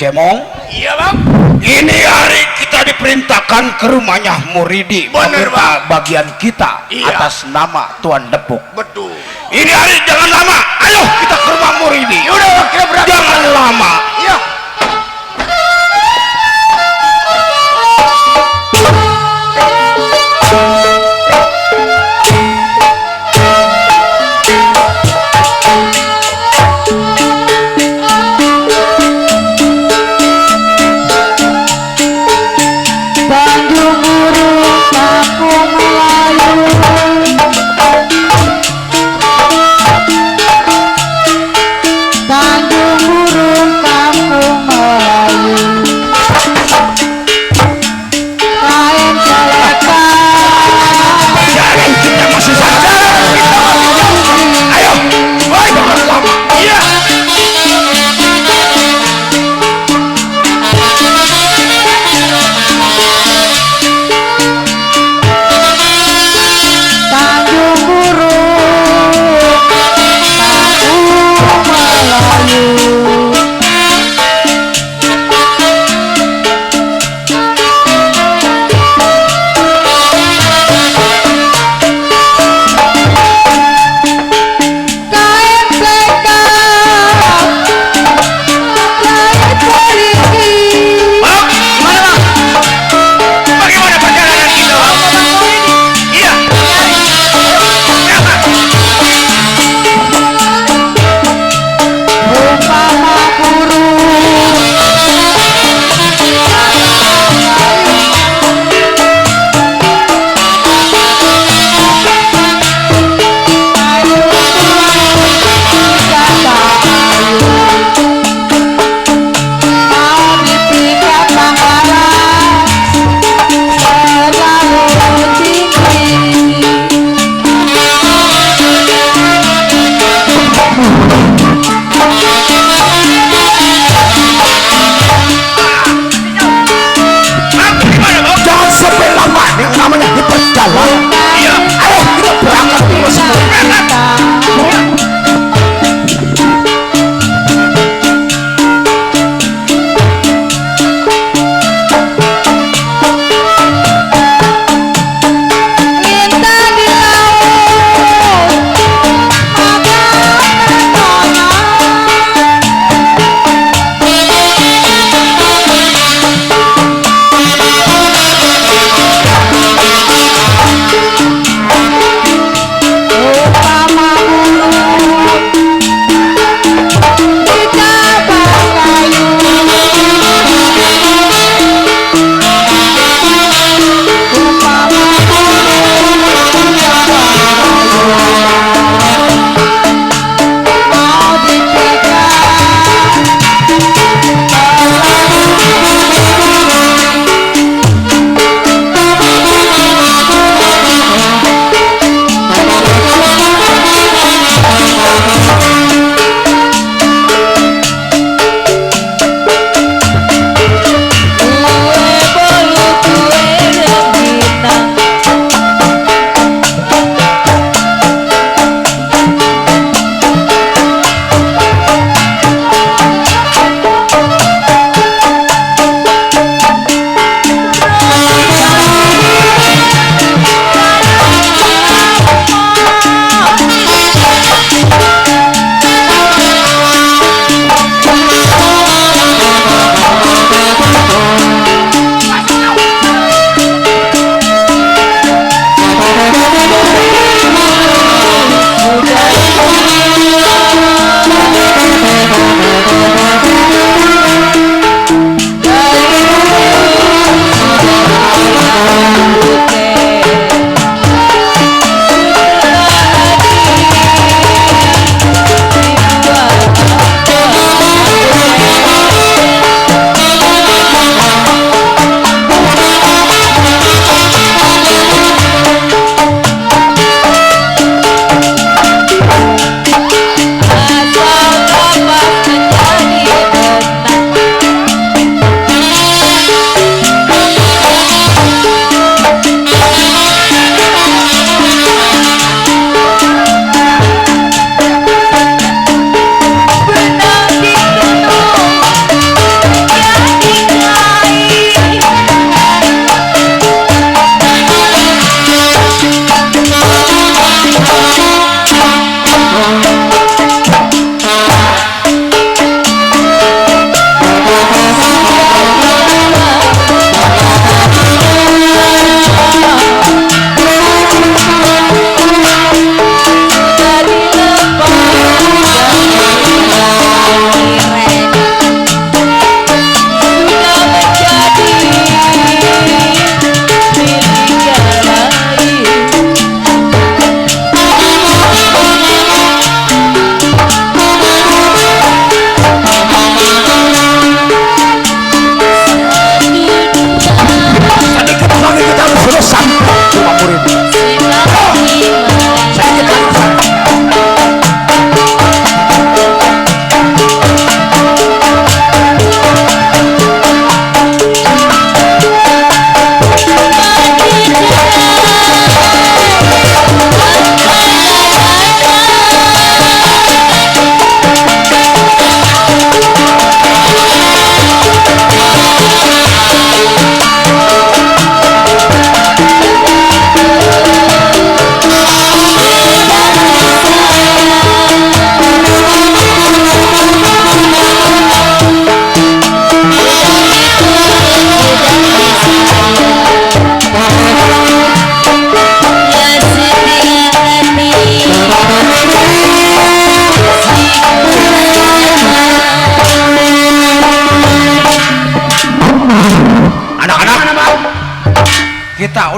Kemong. Iya bang. Ini hari kita diperintahkan ke rumahnya Muridi. Bener, meminta bagian kita Iya. atas nama Tuan Depuk. Betul. Ini hari jangan lama. Ayo kita ke rumah Muridi. Yaudah kita berangkat. Jangan lama. Iya. Bandung Guru Paku Melayu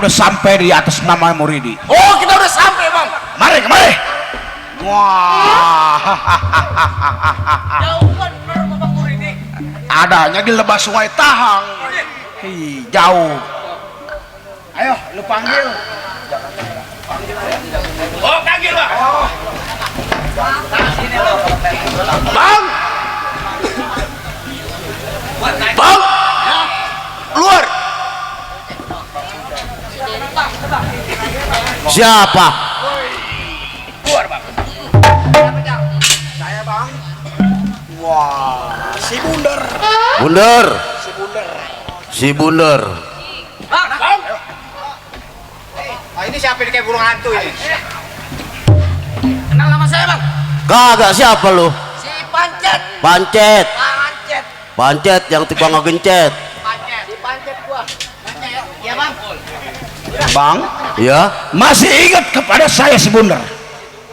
udah sampai di atas nama Muridi. Oh, kita udah sampai, Bang. Mari kemari. Wah, Jauh kan bener sama Bang Muridi. adanya di lebah Sungai Tahang. Hi, jauh. Ayo, lu panggil. Oh, panggil, Bang. Bang. Bang. Keluar. Siapa? Keluar, Bang. Saya, Bang. Wah, si Bundar. Bundar. Si Bundar. Si Bundar. Bang, Bang. Ah, ini siapa ini kayak burung hantu ini? Kenal nama saya, Bang? Kagak, siapa lu? Si Pancet. Pancet. Pancet. Pancet yang tipe ngegencet. Pancet. Si Pancet gua. Pancet. Iya, Bang. Bang, Ya, masih ingat kepada saya si Bundar?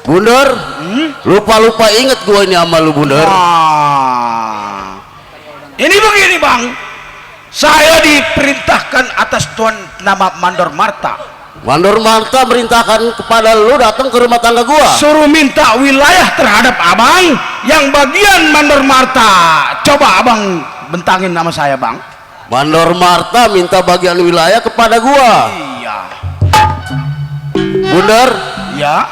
Bundar. Lupa-lupa inget gua ini sama lu, Bundar. Ah. Ini begini, Bang. Saya diperintahkan atas Tuan nama Mandor Marta. Mandor Marta merintahkan kepada lu datang ke rumah tangga gua. Suruh minta wilayah terhadap abang yang bagian Mandor Marta. Coba abang bentangin nama saya, Bang. Mandor Marta minta bagian wilayah kepada gua. Iya. Bundar, Ya.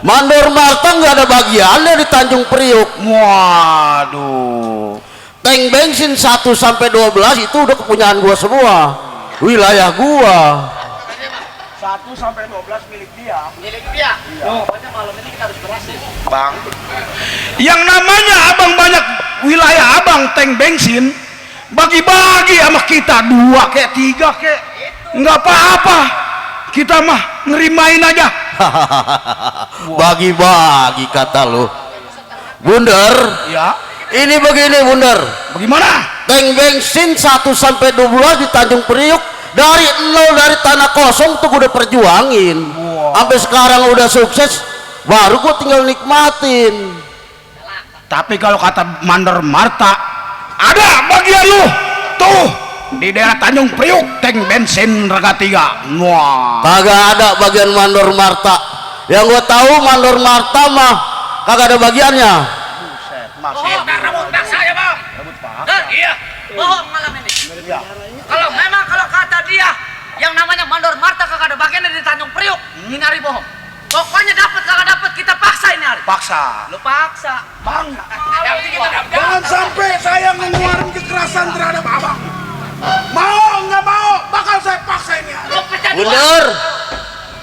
Mandor Marta nggak ada bagiannya di Tanjung Priuk. Waduh. Tank bensin 1 sampai 12 itu udah kepunyaan gua semua. Wilayah gua. 1 sampai 12 milik dia. Milik dia. Pokoknya malam ini kita harus berhasil. Bang. Yang namanya abang banyak wilayah abang tank bensin, bagi-bagi sama kita 2 kek 3 kek. Nggak apa-apa. Kita mah ngerimain aja. Bagi-bagi kata lu. Bundar, Ya. ini begini Bundar. Bagaimana? Tank bensin 1 sampai 12 di Tanjung Priuk dari nol, dari tanah kosong tuh udah perjuangin. Sampai sekarang udah sukses, baru gua tinggal nikmatin. Tapi kalau kata Mandor Marta, ada bagian lu tuh di daerah Tanjung Priuk tank bensin Rega 3. Wah. Kagak ada bagian Mandor Marta. Yang gua tahu Mandor Marta mah kagak ada bagiannya. Oh, udah rambut dak saya, Bang. Iya. Bohong malam ini. Kalau memang kalau kata dia yang namanya Mandor Marta kagak ada bagiannya di Tanjung Priuk, ini hari bohong. Pokoknya dapat kagak dapat kita paksa ini hari. Paksa. Lu paksa. Bang, Yang penting kita dapat. jangan sampai saya mengeluarkan kekerasan terhadap abang. Mau nggak mau, bakal saya paksa ini. Lu pecah dua. Bener.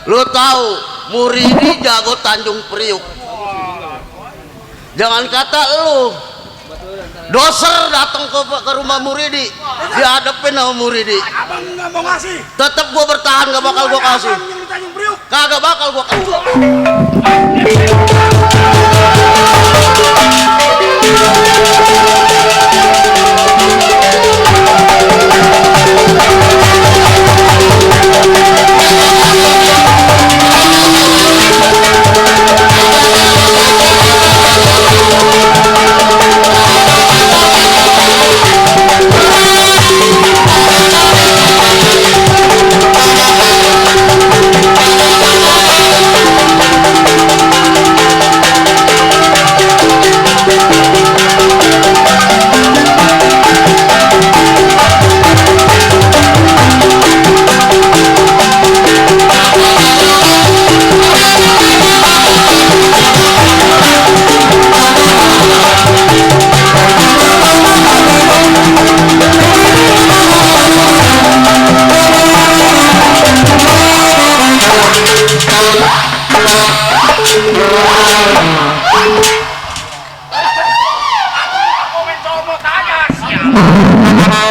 Lu tahu Muridi jago Tanjung Priuk. Jangan kata lu. Doser datang ke rumah Muridi, dihadapin sama Muridi. Abang nggak mau ngasih. Tetap gua bertahan, gak bakal gua kasih. Abang yang di Tanjung Priuk. Kagak bakal gua kasih.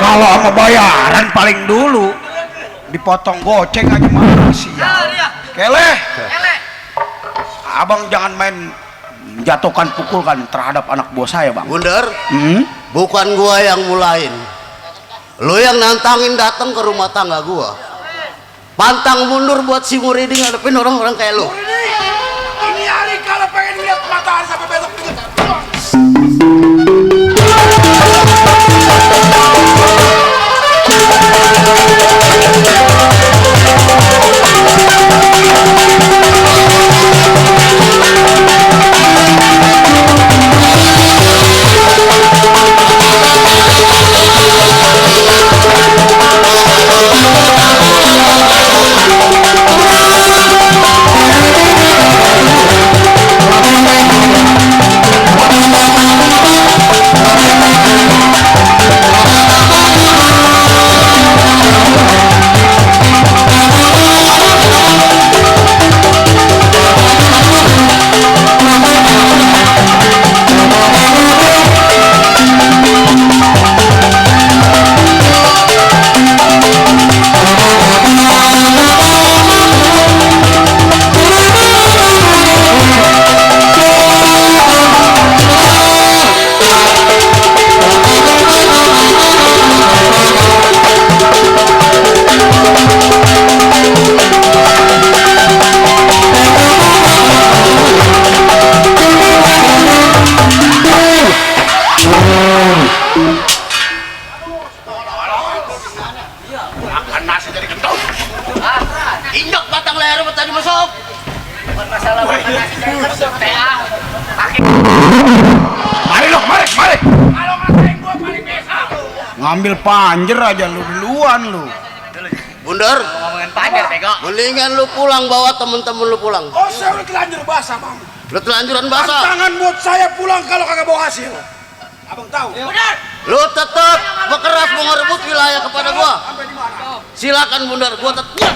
Kalau sama bayaran paling dulu dipotong goceng aja mah sial. Keleh, Ele. abang jangan main jatuhkan pukulkan terhadap anak buah saya, Bang. Bundar, Hmm? bukan gua yang mulain. Lu yang nantangin datang ke rumah tangga gua. Pantang mundur buat si Muridi ngadepin orang-orang kayak lu. Ini hari kalau pengen lihat matahari sampai besok juga. ngambil panjer aja lu duluan lu. Bundar, Ngomongin panjer bego. mendingan lu pulang bawa temen-temen lu pulang. Oh, saya udah telanjur basah, Bang. Lu telanjuran basah. Tantangan buat saya pulang kalau kagak bawa hasil. Abang tahu. Benar. Lu tetap berkeras mau ngerebut wilayah kepada gua. Sampai di mana? Silakan Bundar, gua tetap.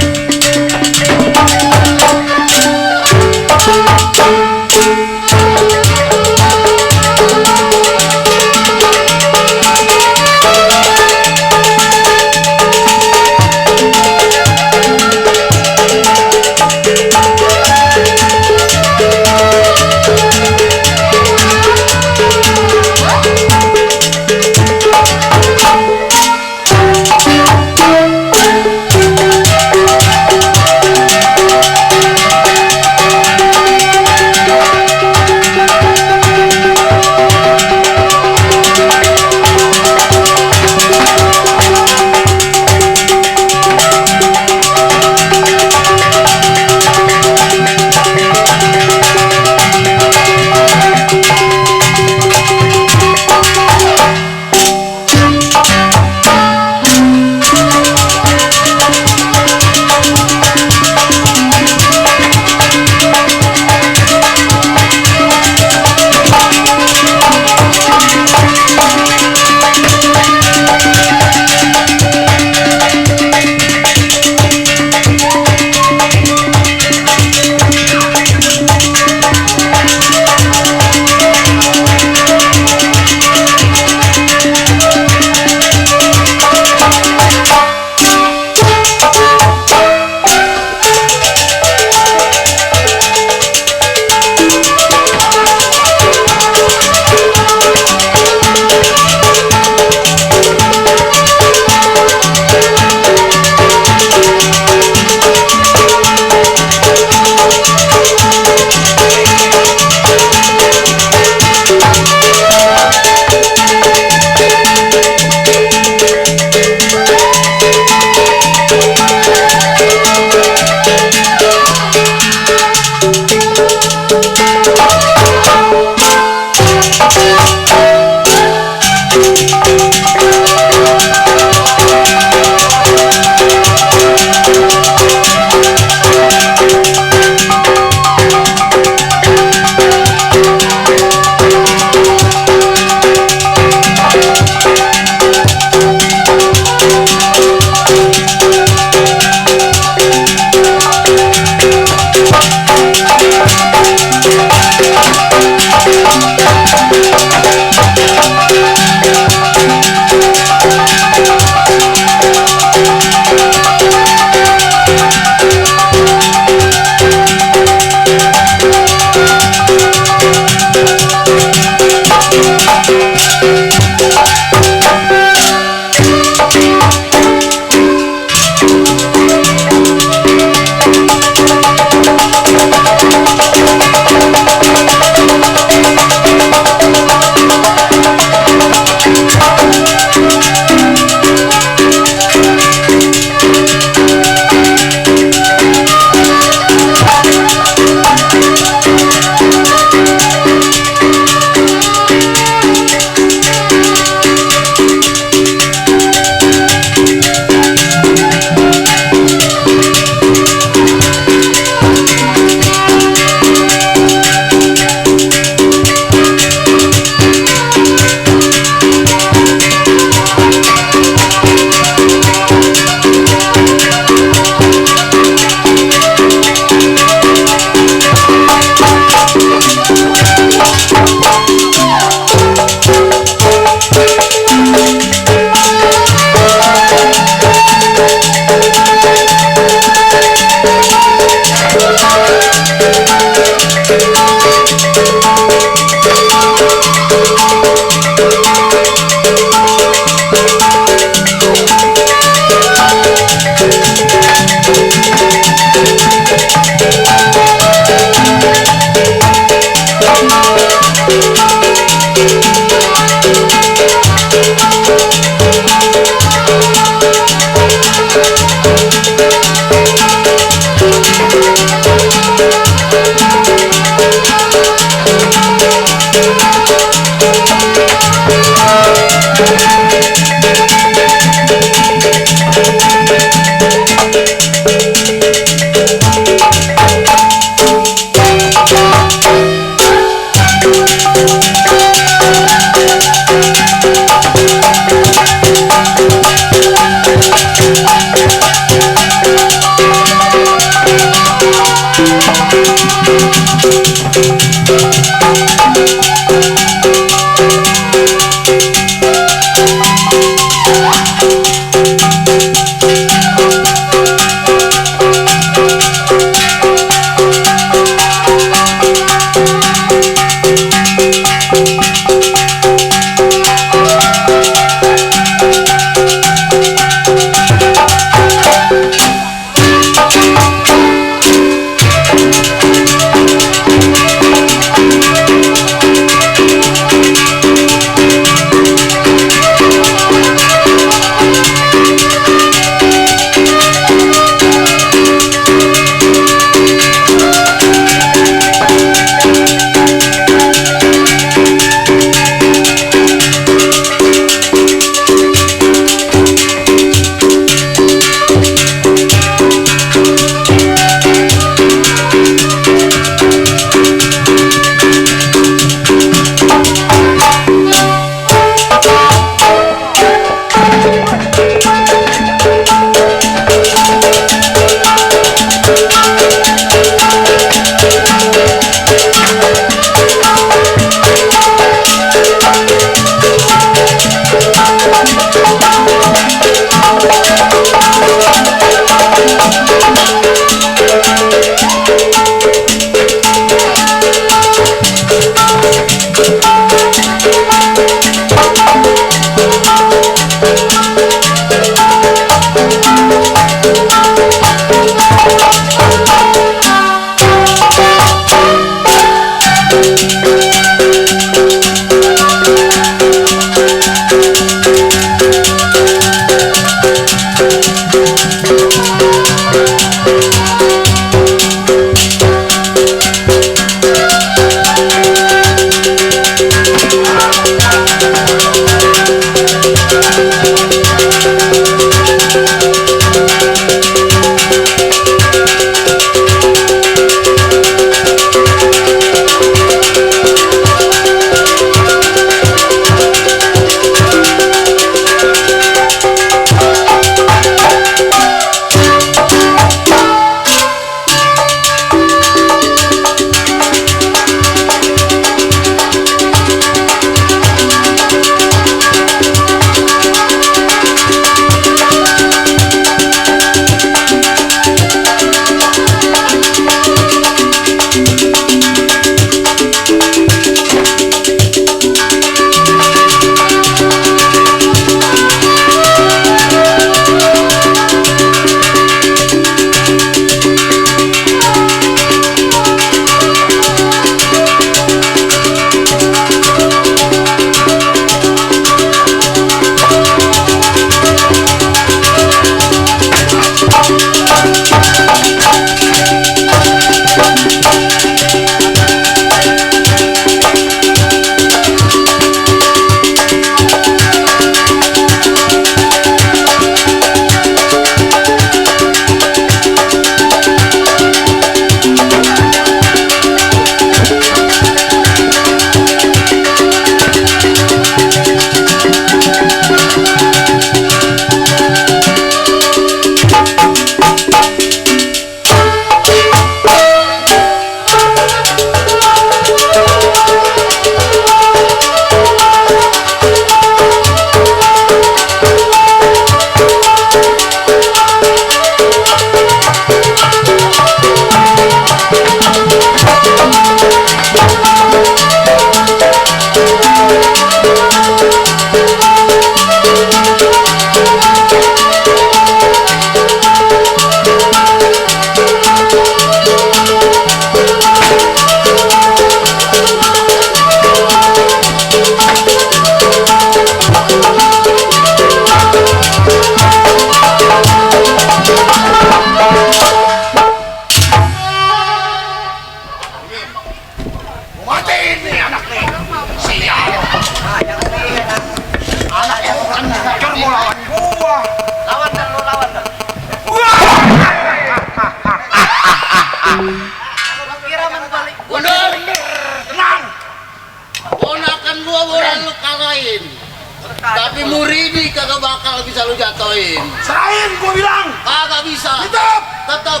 Tapi Muridi kagak bakal bisa lu jatoin. Serahin gua bilang. Kagak bisa. Tetap. Tetap.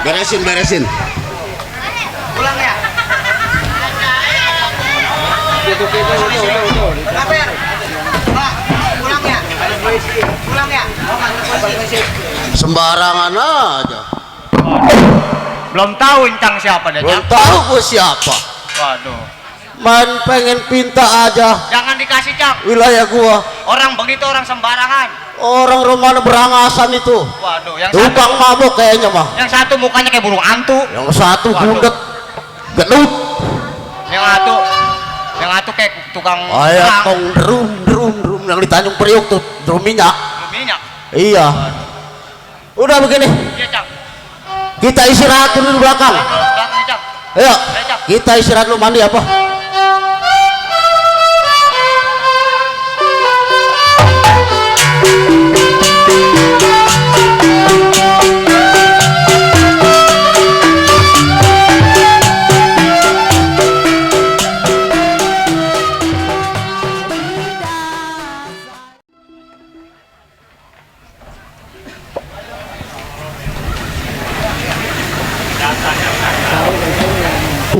beresin. Pulang ya. Pulang ya. Sembarangan aja. Belum tahu Incang siapa dah. Belum tahu gue siapa. Waduh. Main pengen pinta aja Jangan dikasih Cang. wilayah gua. Orang begitu orang sembarangan. Orang rumah berangasan itu. Waduh, yang Tukang mabuk kayaknya mah. satu mukanya kayak burung hantu. Yang satu Waduh. bundet, gendut. Yang satu kayak tukang Ayat tong drum yang di Tanjung Priok tuh, drum minyak. minyak. Iya. Udah begini, Iya Cang. kita istirahat dulu di belakang. Belakang nih, Cang. Ayo, Cang. kita istirahat dulu, mandi apa?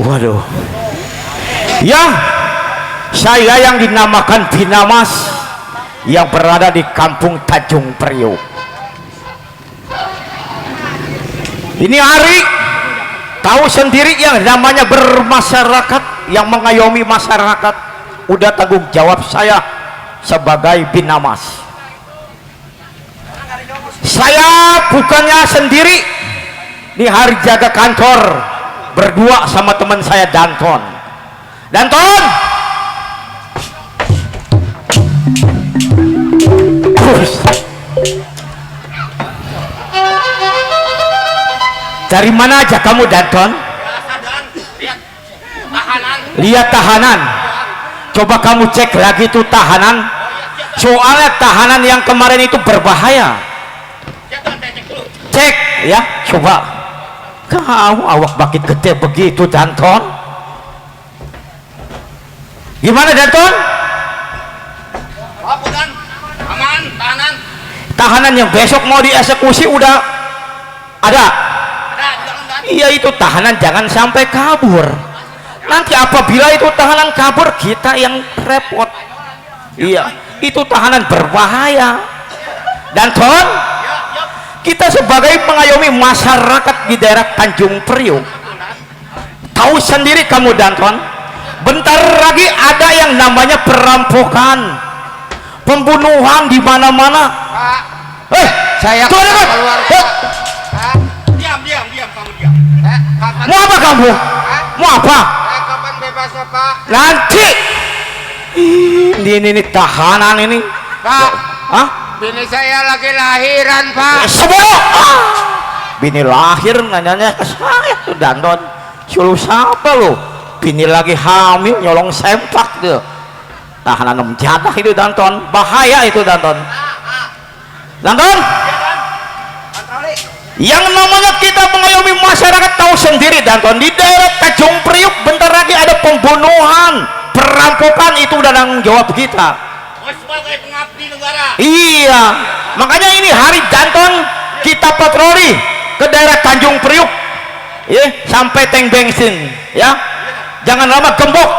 Waduh. Ya, saya yang dinamakan Binamas yang berada di kampung Tanjung Priok. Ini hari tahu sendiri yang namanya bermasyarakat, yang mengayomi masyarakat, udah tanggung jawab saya sebagai Binamas. Saya bukannya sendiri, ini hari jaga kantor berdua sama teman saya Danton. Dari mana aja kamu Danton? Lihat tahanan. Coba kamu cek lagi tuh tahanan. Soalnya tahanan yang kemarin itu berbahaya. Cek ya, coba. Kamu awak bakit gede begitu Danton. Gimana Danton? Apa Dan? Aman, tahanan. Tahanan yang besok mau dieksekusi udah ada. Iya, itu tahanan jangan sampai kabur. Nanti apabila itu tahanan kabur, kita yang repot. Iya, itu tahanan berbahaya. Danton, kita sebagai mengayomi masyarakat di daerah Tanjung Priok, tahu sendiri kamu Danton, bentar lagi ada yang namanya perampokan, pembunuhan di mana-mana. Saya tuh ada keluar. Diam kamu diam. mau apa kamu? Mau apa? Kapan bebasnya Pak? Nanti ini tahanan ini. Pak, Hah? bini saya lagi lahiran Pak. Semua bini lahir nanyanya ke saya tuh Danton. Suruh siapa lo? Bini lagi hamil nyolong sempak tuh. Tahanan menjadah itu Danton. Bahaya itu Danton. Danton, yang namanya kita mengayomi masyarakat tahu sendiri Danton, di daerah Tanjung Priok bentar lagi ada pembunuhan, perampokan, itu udah tanggung jawab kita. Sebagai pengabdi negara. Iya, makanya ini hari Danton kita patroli ke daerah Tanjung Priok, ya, sampai tank bensin, ya. Jangan lama gembok,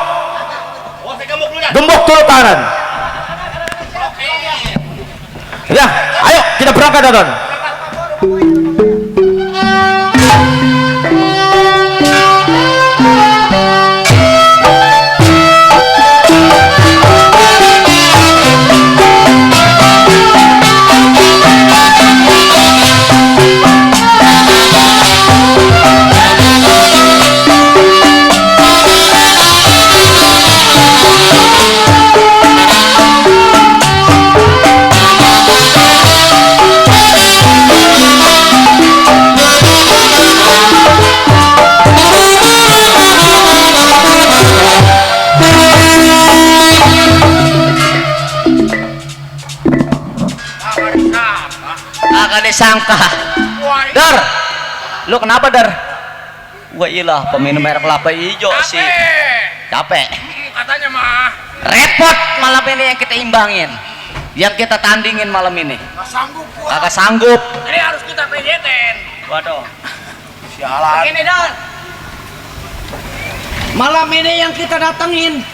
gembok turun tahanan. Ya, ayo kita berangkat Danton. Disangka. Dar, lu kenapa Dar? Gua ilah peminum air kelapa hijau sih. Capek. Katanya mah. Repot malam ini yang kita imbangin, yang kita tandingin malam ini. Gak sanggup. Kagak sanggup. Ini harus kita pejetin. Waduh. Jalan. Begini Don, malam ini yang kita datengin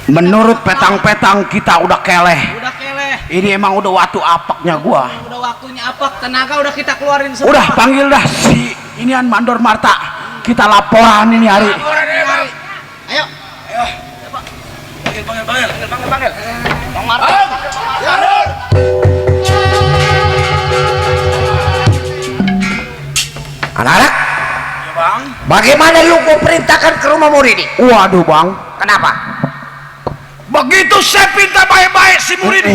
Menurut petang-petang kita udah keleh. udah keleh, Ini emang udah waktu apaknya gua. udah waktunya apa, tenaga udah kita keluarin semua. Udah panggil dah si inian Mandor Marta. Kita laporan ini hari. Ayo. Panggil. Bang Marta. Anak-anak, Ya bang. bagaimana lu gua perintahkan ke rumah Muridi? Waduh bang. Kenapa? Begitu saya pinta baik-baik si Muridi,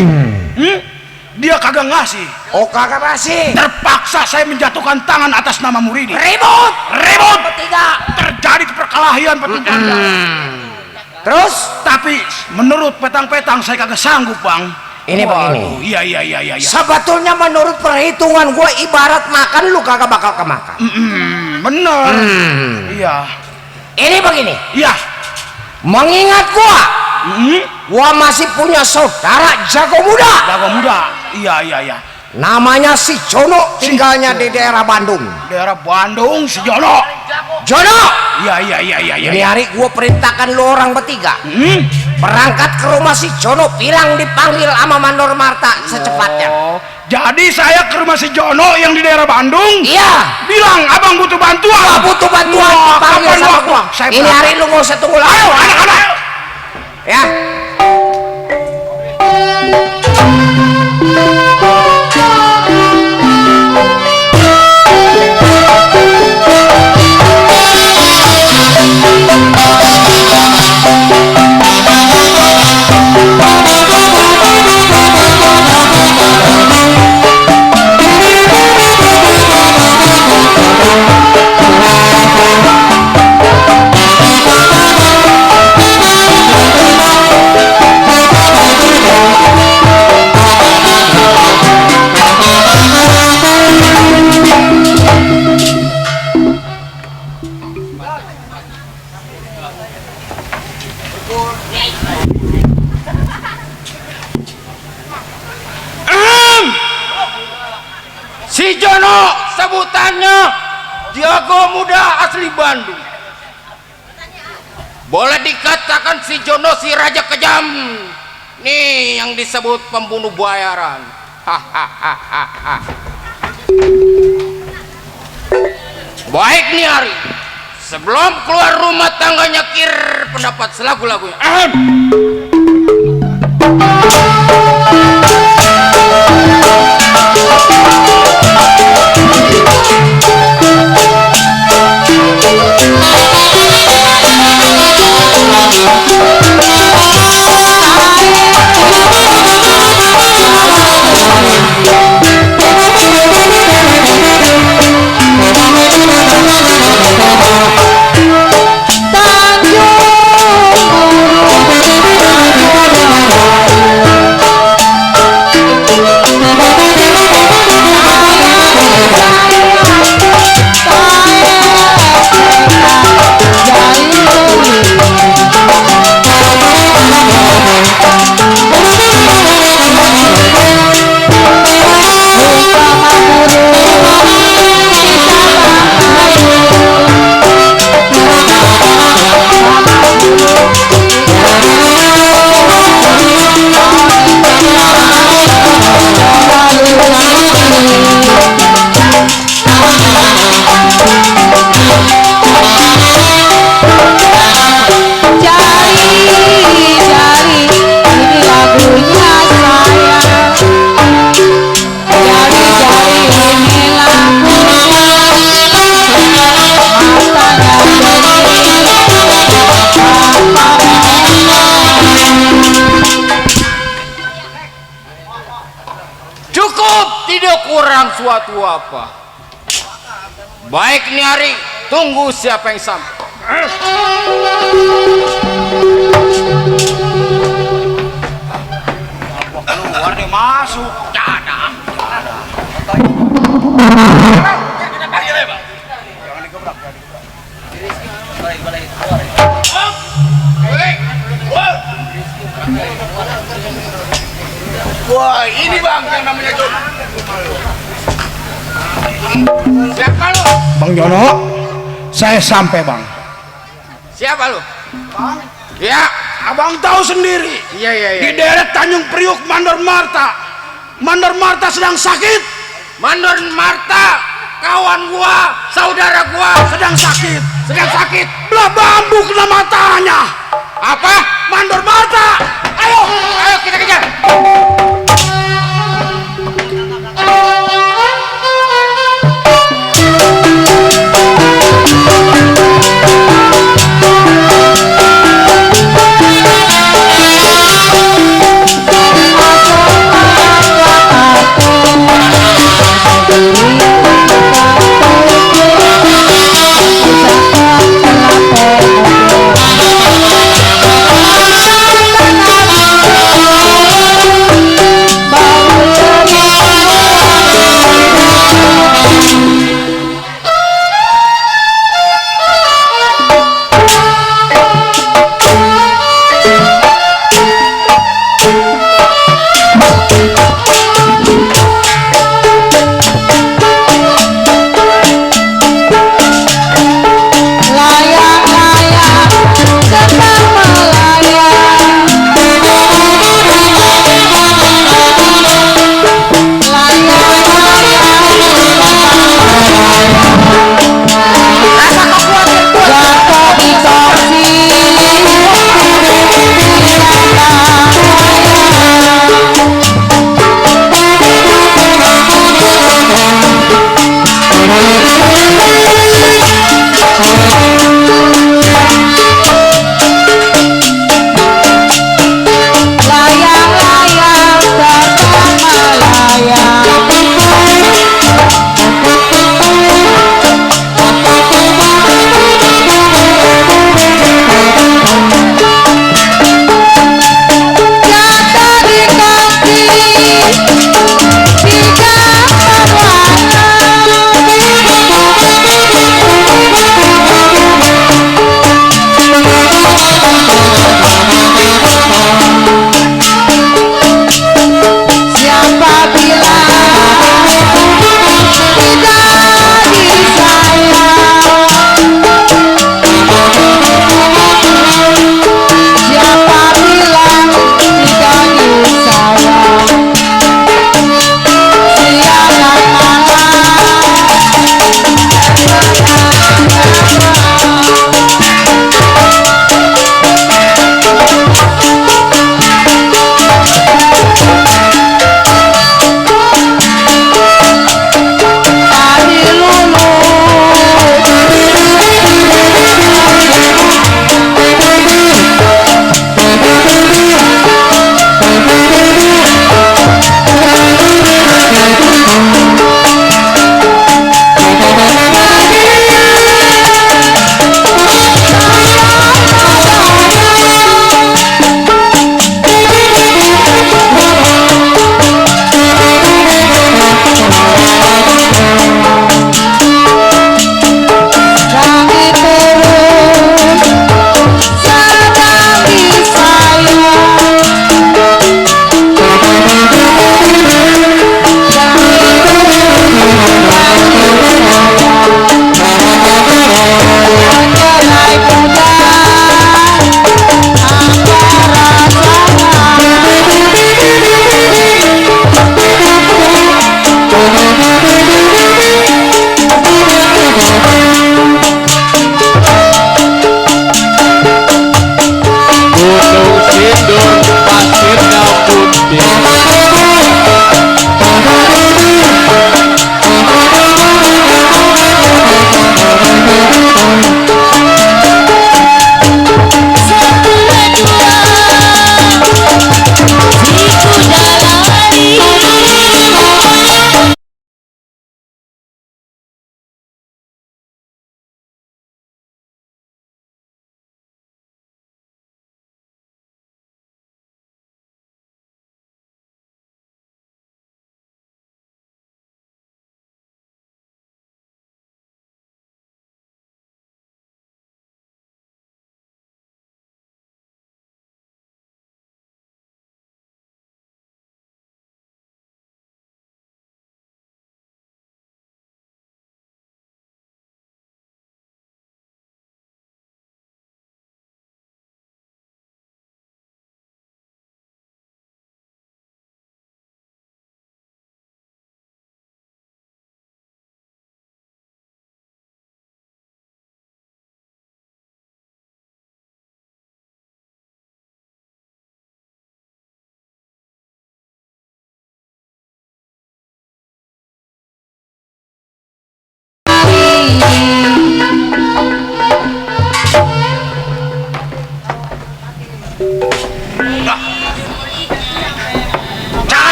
dia kagak ngasih. Oh kagak masih. Terpaksa saya menjatuhkan tangan atas nama Muridi. Ribut. Bertiga. Terjadi perkelahian petunjuk. Terus? Tapi menurut petang-petang saya kagak sanggup bang. Ini begini. Iya. Sebetulnya menurut perhitungan gue ibarat makan lu kagak bakal kemakan. Bener. Iya. Ini begini. Iya. Mengingat gua masih punya saudara jago muda. Jago muda. Iya. Namanya si Jono, tinggalnya di daerah Bandung. Daerah Bandung, si Jono. Jono. Iya. Ini hari gua perintahkan lu orang bertiga berangkat ke rumah si Jono, bilang dipanggil sama Mandor Marta secepatnya. Oh, jadi saya ke rumah si Jono yang di daerah Bandung. Iya. Bilang abang butuh bantuan. Gua butuh bantuan, Wah, panggil kapan sama waktu? gua. Saya Ini hari lu nggak usah tunggu lagi. Ayo, anak-anak. Ya. Si Jono sebutannya jago muda asli Bandung. Boleh dikatakan si Jono si raja kejam. Nih yang disebut pembunuh bayaran. Hahaha. Baik nih Ari. Sebelum keluar rumah tangga nyakir pendapat selagu-lagunya. Kurang suatu apa. Baik nih Ari, tunggu siapa yang sampai. Keluar dia masuk. Jangan digebrak. Wah, ini bang yang namanya John. Siapa lu? Bang Jono, saya sampai bang. Siapa lu? Ya, Abang tahu sendiri. iya iya Di iya. daerah Tanjung Priuk Mandor Marta. Mandor Marta sedang sakit. Mandor Marta, kawan gua, saudara gua Sedang sakit. sedang sakit. Belah bambu kena matanya. Apa? Mandor Marta. Ayo. Ayo kita kejar. Aku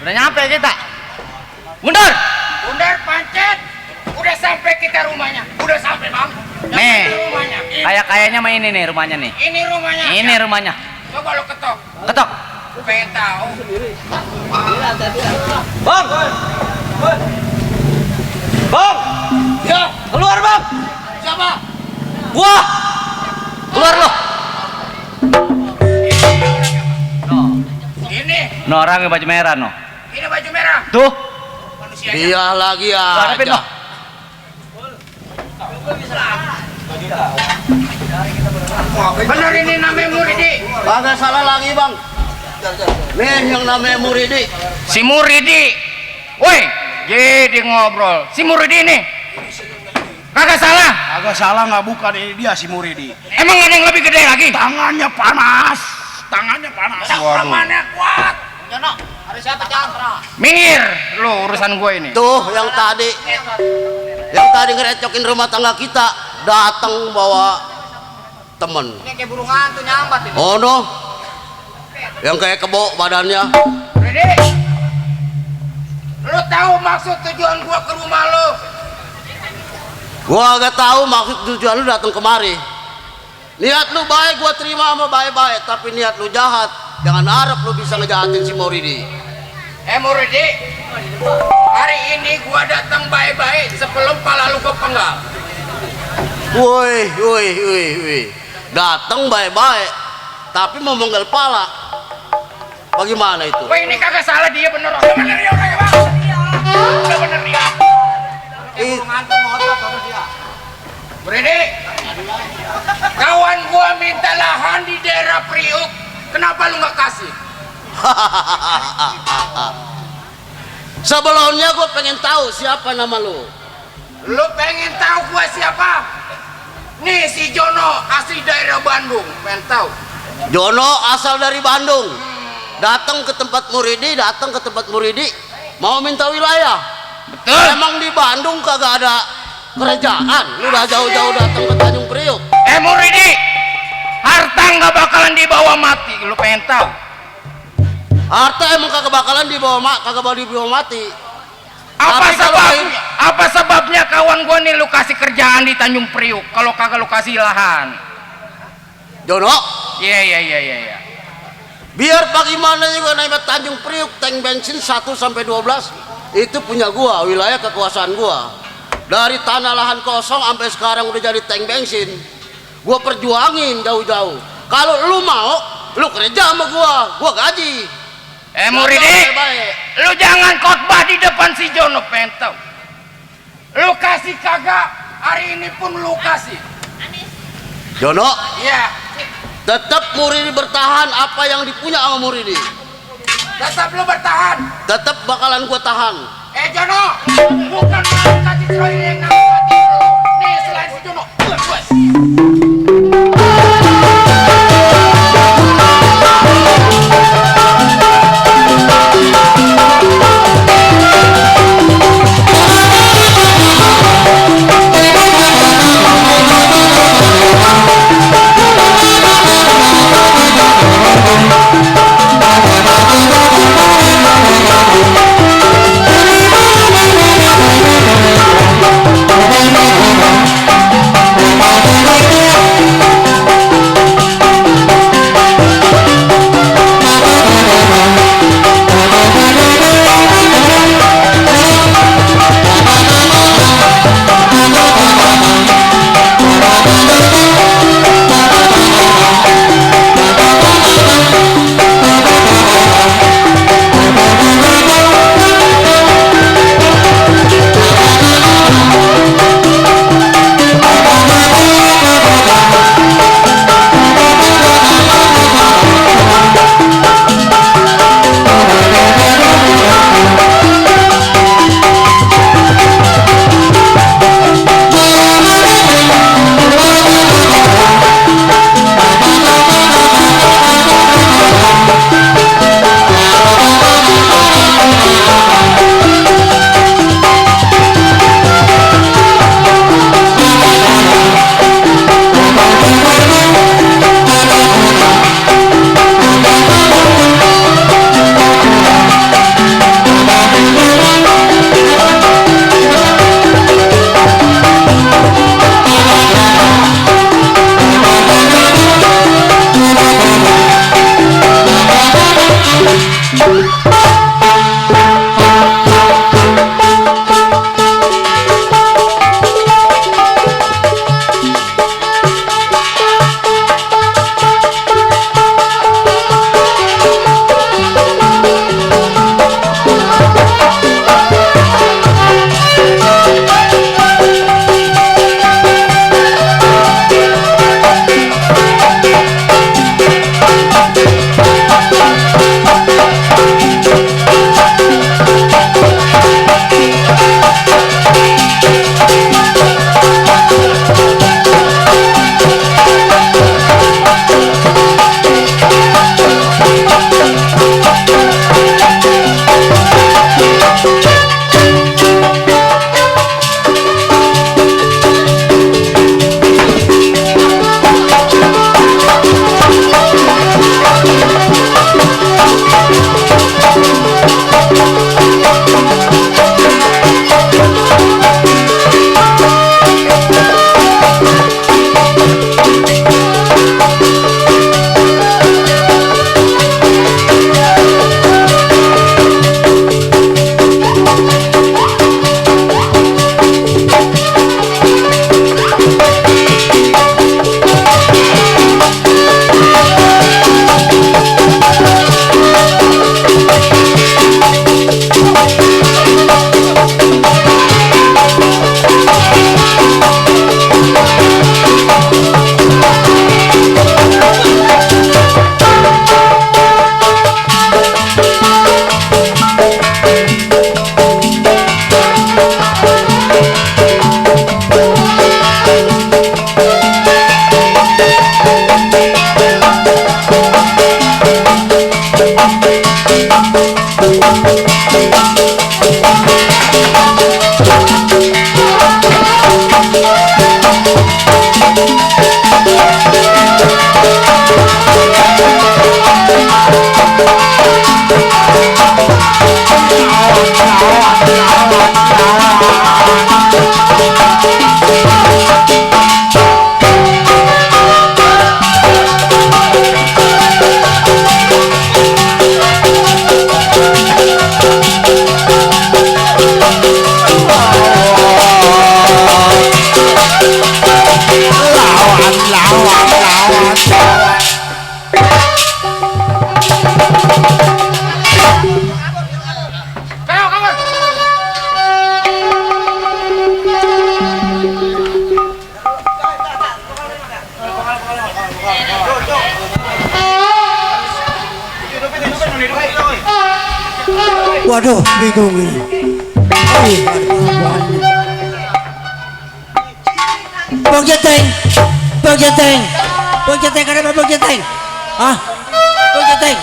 Udah nyampe kita. Mundur. Bundar pancet. Udah sampai kita rumahnya. Udah sampai bang. Udah Nih. sampai rumahnya. Kayaknya mah ini nih rumahnya nih. Ini rumahnya. Ini rumahnya. Coba lo ketok. Ketok. Pengen tahu. Bang. Bang. Ya. Keluar bang. Siapa? Wah. Keluar lo. Ini. No orang baju merah no. Ini baju merah. Tuh. Manusianya. Dia lagi Hadapin aja. no. Bener ini namanya Muridi. Kagak salah lagi bang. Nih yang namanya Muridi. Si Muridi. Woi, jadi ngobrol. Si Muridi ini. Kagak salah. Agak salah nggak, bukan ini dia si Muridi. Emang ada yang lebih gede lagi? Tangannya panas, tangannya panas. Tangannya kuat. Jono, ada siapa Chandra? Minggir, lu urusan gue ini. Tuh yang tadi ngerecokin rumah tangga kita datang bawa temen. Ini kayak burung hantu nyambat ini. Oh no, yang kayak kebo badannya. Muridi. Lu tahu maksud tujuan gua ke rumah lu? Gua agak tahu maksud tujuan lu datang kemari. Niat lu baik, gua terima sama baik-baik, tapi niat lu jahat. Jangan harap lu bisa ngejahatin si Muridi. Muridi, hari ini gua datang baik-baik sebelum pala lu gua penggal. Woi, datang baik-baik, tapi mau menggal pala. Bagaimana itu? Wah ini kagak salah, dia bener. Udah bener dia orangnya bang. Udah bener dia. Muridi, kawan gua minta lahan di daerah Priuk. Kenapa lu nggak kasih? Sebelumnya gue pengen tahu siapa nama lu. Lu pengen tahu gua siapa? Nih si Jono asli daerah Bandung. Pengen tahu? Jono asal dari Bandung. Datang ke tempat Muridi, mau minta wilayah. Betul. Emang di Bandung kagak ada kerajaan. Lu udah jauh-jauh datang ke Tanjung Priuk. Muridi, harta nggak bakalan dibawa mati. Lu pengen tahu? Harta emang kagak bakalan dibawa mati. Apa Tapi kalau sebabnya? Apa sebabnya kawan gua nih lu kasih kerjaan di Tanjung Priuk? Kalau kagak lu kasih lahan? Jono, Iya. biar bagaimana juga naik Tanjung Priuk tank bensin 1 sampai 12 itu punya gua, wilayah kekuasaan gua. Dari tanah lahan kosong sampai sekarang udah jadi tank bensin. Gua perjuangin jauh-jauh. Kalau lu mau, lu kerja sama gua gaji. Muridi, Baik-baik. lu jangan khotbah di depan si Jono. Pengen tahu? Lu kasih kagak? Hari ini pun lu kasih. Jono, Iya. tetap Muridi bertahan apa yang dipunya sama Muridi. Tetap lu bertahan. Tetap bakalan gua tahan. Jono, bukan main kasih Troy yang nangkatin lu. Nih selain si Jono, gue. Waduh, bingung ini. Bang Jateng, Bang Jateng, Bang Jateng, kenapa Bang Jateng? Hah? Bang Jateng?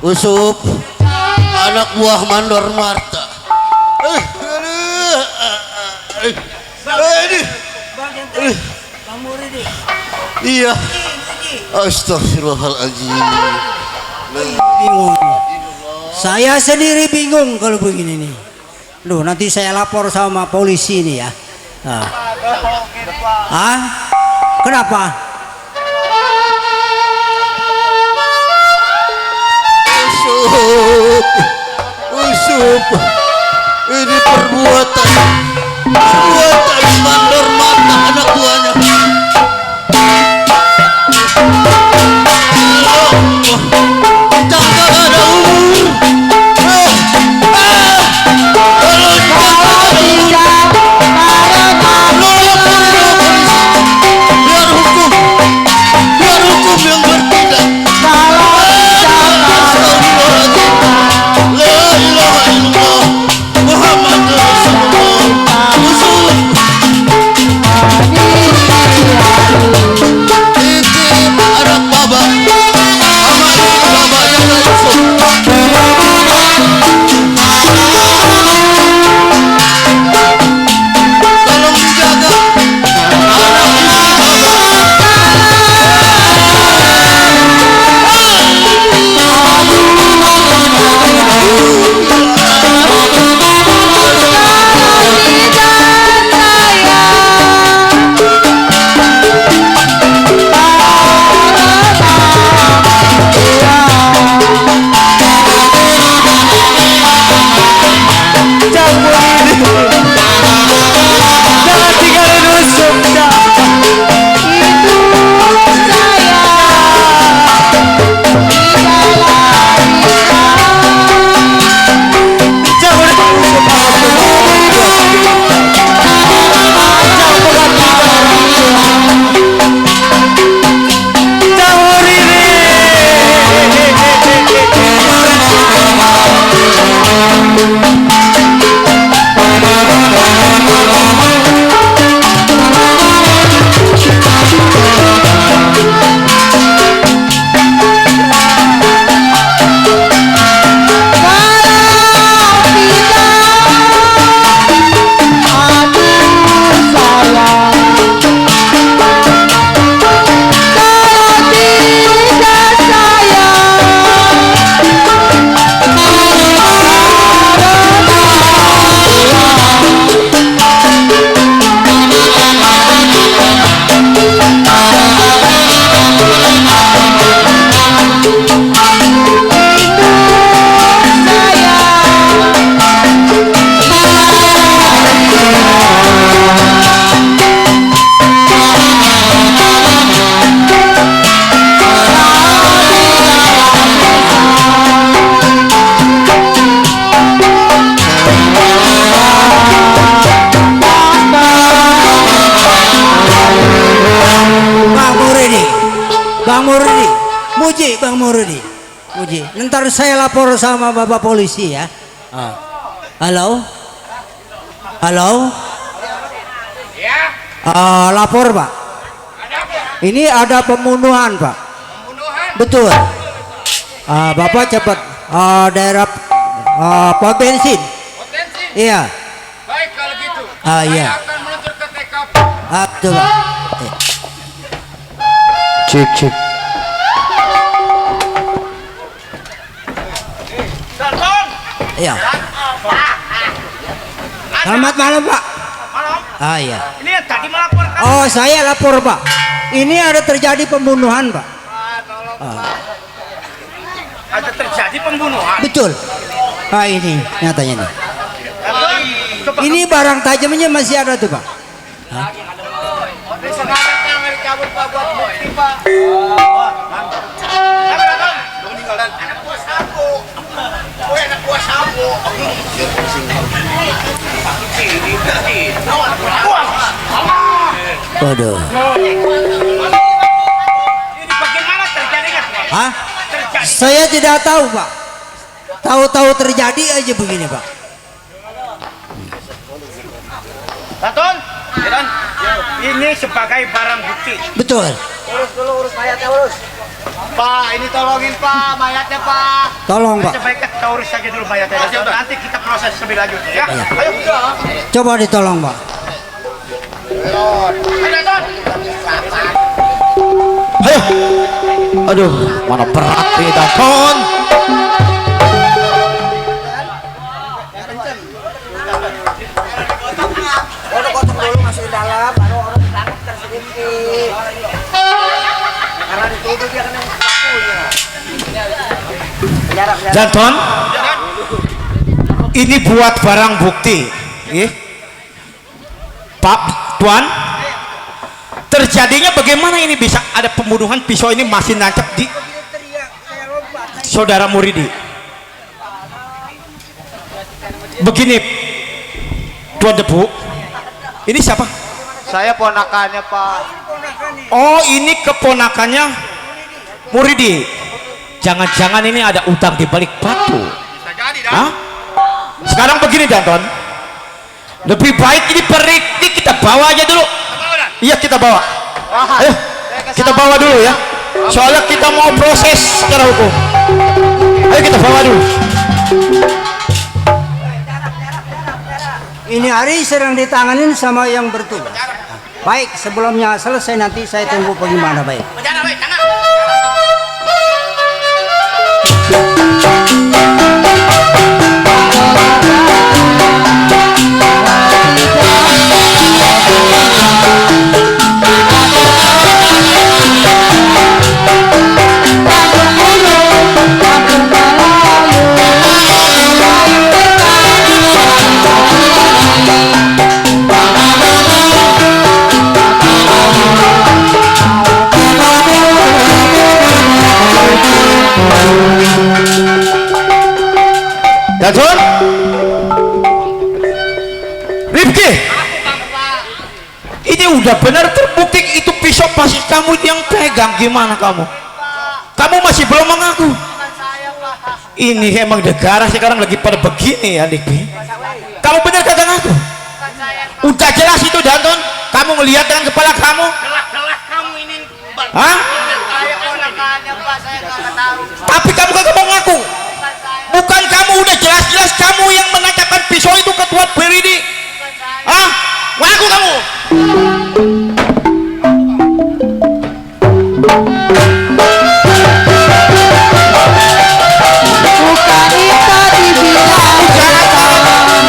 Usup anak buah Mandor Marta. Iya. Astagfirullahaladzim. Bingung. Saya sendiri bingung kalau begini nih. Loh, nanti saya lapor sama polisi nih ya. Nah. Ah? Kenapa? Usup, ini perbuatan Mandor Marta anak buahnya. Jangan ada biar hukum Ntar saya lapor sama bapak polisi ya. Halo, halo. Ya, Lapor pak. Ini ada pembunuhan pak. pembunuhan. Betul. Bapak cepat daerah pom bensin. Potensi. Iya. Baik kalau gitu. Iya. Saya akan meluncur ke TKP. Betul pak. Cek cek. Iya. Selamat malam pak. Iya. Ini yang tadi melaporkan. Oh saya lapor pak. Ini ada terjadi pembunuhan pak. Ada terjadi pembunuhan. Betul. Ini nyatanya nih. Ini barang tajamnya masih ada tuh pak. Waduh. Ini bagaimana terjadinya? Hah? Saya tidak tahu pak. Tahu-tahu terjadi aja begini pak. Raton, ini sebagai barang bukti. Betul. Urus mayatnya urus. Pak, ini tolongin Pak, mayatnya Pak. Tolong pak. Sebaiknya kita urus saja dulu mayatnya. Nanti kita proses lebih lanjut ya. Ayo. Coba ditolong pak. Ayo. Aduh, mana berat ini Danton. Potong dulu masuk ke dalam, baru orang tangkap tersedikit. Karena dituduh dia kena pelakunya. Danton. Ini buat barang bukti. Pak Tuan, terjadinya bagaimana ini bisa ada pembunuhan, pisau ini masih nancap di saudara Muridi? Begini Tuan Debu, ini siapa? Saya ponakannya Pak. Oh, ini keponakannya Muridi. Jangan-jangan ini ada utang di balik batu. Bisa jadi dah. Hah? Sekarang begini Danton, lebih baik ini perikti kita bawa aja dulu. Iya kita bawa. Ayo kita bawa dulu ya. Soalnya kita mau proses secara hukum. Ayo kita bawa dulu. Ini hari sedang ditanganin sama yang bertugas. Baik, sebelumnya selesai nanti saya tunggu bagaimana baik. Jangan, baik, jangan. Danton, Rifki, ini udah benar terbukti itu pisau pasti kamu yang pegang. Gimana kamu? Kamu masih belum mengaku. Ini emang negara sekarang lagi pada begini ya, Rifki. Kamu benar kagak ngaku? Udah jelas itu Danton. Kamu ngelihat dengan kepala kamu. Jelas-jelas kamu ini. Hah? Saya ponakannya Pak, saya nggak tahu. Tapi kamu kagak mau ngaku. Bukan kamu, udah jelas-jelas kamu yang menancapkan pisau itu ke Tuan Beridi. Hah? Ngaku kamu. Bukanita dibilang bisa dimalu makan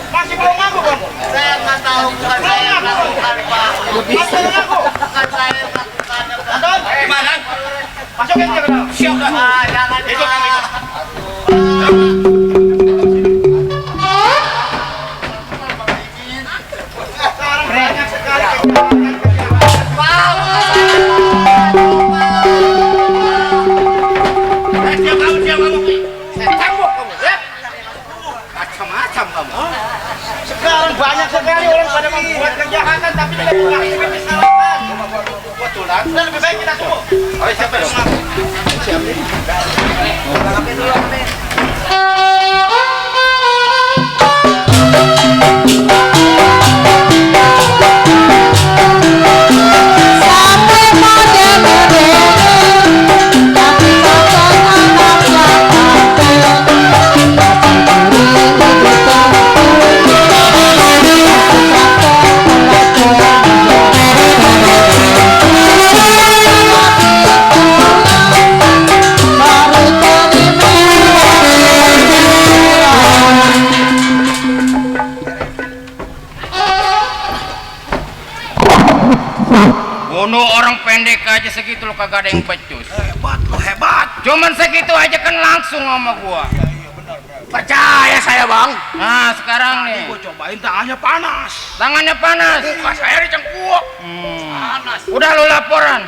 Masih belum ngaku, Bang. Saya nggak tahu, bukan saya yang lakukan, Pak. Masih belum ngaku. Bukan saya yang lakukan, Pak. Anton, Gimana? masukin dia ke dalam. Siap dah. Ah, jangan, Ikut kami. Pak. Sekarang banyak sekali Siap kamu, siap kamu. Saya cambuk kamu, ya. Macam-macam kamu. sekarang banyak sekali orang pada membuat kejahatan tapi tidak mengakui kesalahan. Betul kan? Dan lebih baik kita tunggu. Ayo siapa yang mengaku? Sampai mode-mode, tapi kapan anaknya pakai? Tapi Bunuh orang pendek aja segitu lo kagak ada yang becus. Hebat lo, hebat. Cuman segitu aja kan langsung sama gua. Percaya saya, Bang. Nah sekarang nih Gue cobain tangannya panas. tangannya panas. Muka saya dicengkuak. Panas. Udah lo laporan.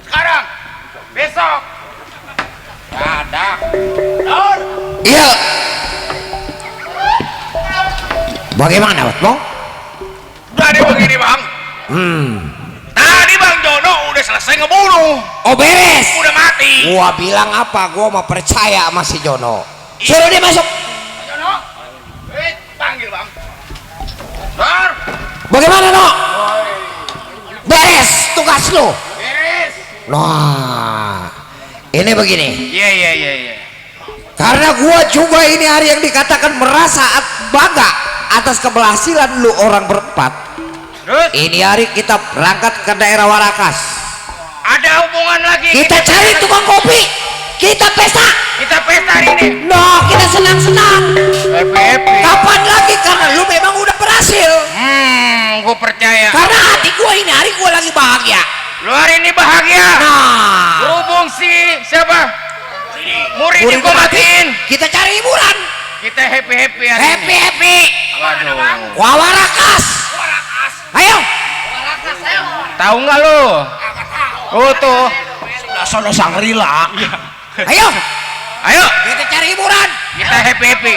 Sekarang, besok. Ada. Iya. Bagaimana, Bang? Jadi begini, Bang. Tadi Bang Jono udah selesai ngebunuh. Oh, beres. Udah mati. Gua bilang apa? Gua mau percaya sama si Jono. Suruh dia masuk. Jono. Panggil, Bang. Dor. Bagaimana, No? Beres tugas lu. Beres. Nah, ini begini. Iya. Karena gua juga ini hari yang dikatakan merasa bangga atas keberhasilan lu orang berempat. Terus Ini hari kita berangkat ke daerah Warakas. ada hubungan lagi. Kita cari tukang kopi. Kita pesta. Kita pesta hari ini. No, kita senang-senang. Happy. Kapan lagi? Karena lu memang udah berhasil. Gue percaya. Karena hati gua ini hari gua lagi bahagia. Lu hari ini bahagia. Nah, Berhubung si siapa? Murid Murid gua matiin. kita cari hiburan. Kita happy hari ini. Happy. Waduh. Warakas. Ayo. Tahu nggak lu? Oh tuh. Sudah sono Sangrila. Ayo. Ayo Kita cari hiburan. kita happy.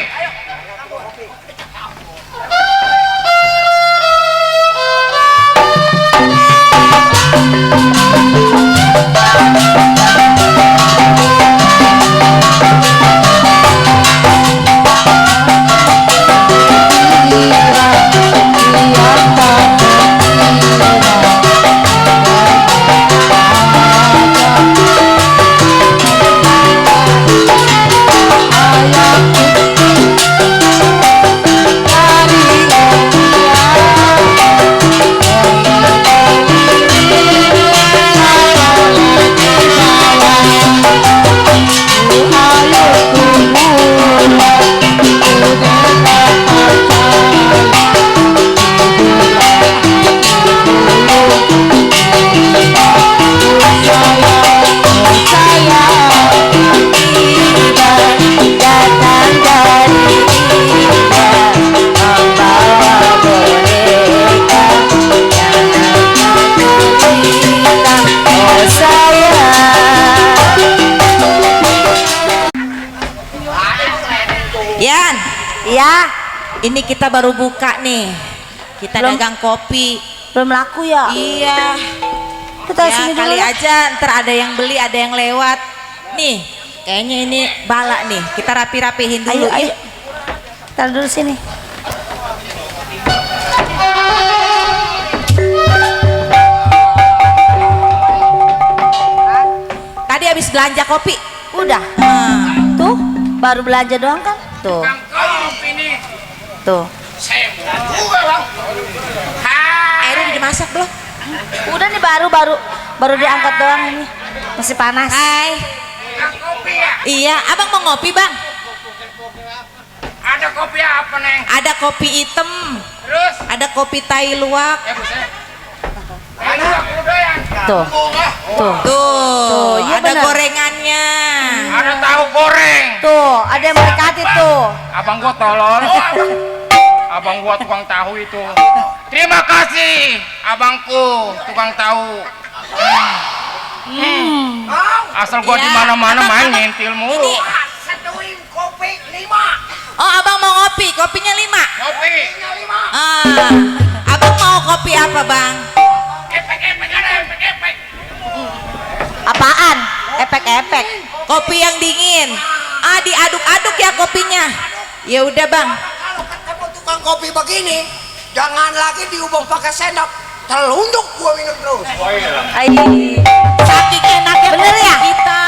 Yan, Iya, ini kita baru buka nih. Kita Belum. dagang kopi. belum laku ya. Iya. Kita Ya sini dulu kali lah. aja ntar ada yang beli, ada yang lewat. Nih, kayaknya ini bala nih. Kita rapi-rapihin dulu. Ayo. Yuk. Taruh dulu sini. Tadi habis belanja kopi. Udah. Nah, Tuh, baru belanja doang kan? Tuh. Kopi nih. Tuh. Saya juga bang. airnya udah dimasak belum? Udah nih baru diangkat doang ini. Masih panas. Hai. Kopi ya. Iya, abang mau ngopi bang? Ada kopi apa, Neng? Ada kopi hitam, Terus? ada kopi tai luwak. Buset. Tai luwak lu doyan. Tuh. Tuh. Tuh, iya ada bener. gorengannya. Ada tahu goreng. Tuh, ada yang mendekati tuh. Abang gua tolol. Abang gua tukang tahu itu. Terima kasih, abangku tukang tahu. Asal gua Ya, di mana-mana abang, main abang. nyentil mulu. Seduhin kopi 5. Oh, abang mau ngopi, kopinya 5. Kopi. Abang mau kopi apa, Bang? Epek-epek ada epek-epek. Apaan? Efek-efek. Kopi yang dingin. Diaduk-aduk ya kopinya. Ya udah, Bang. Kalau ketemu tukang kopi begini, jangan lagi diubah pakai sendok. Telunduk gua minum terus. Ai. Saking enaknya Bener kopi ya? kita.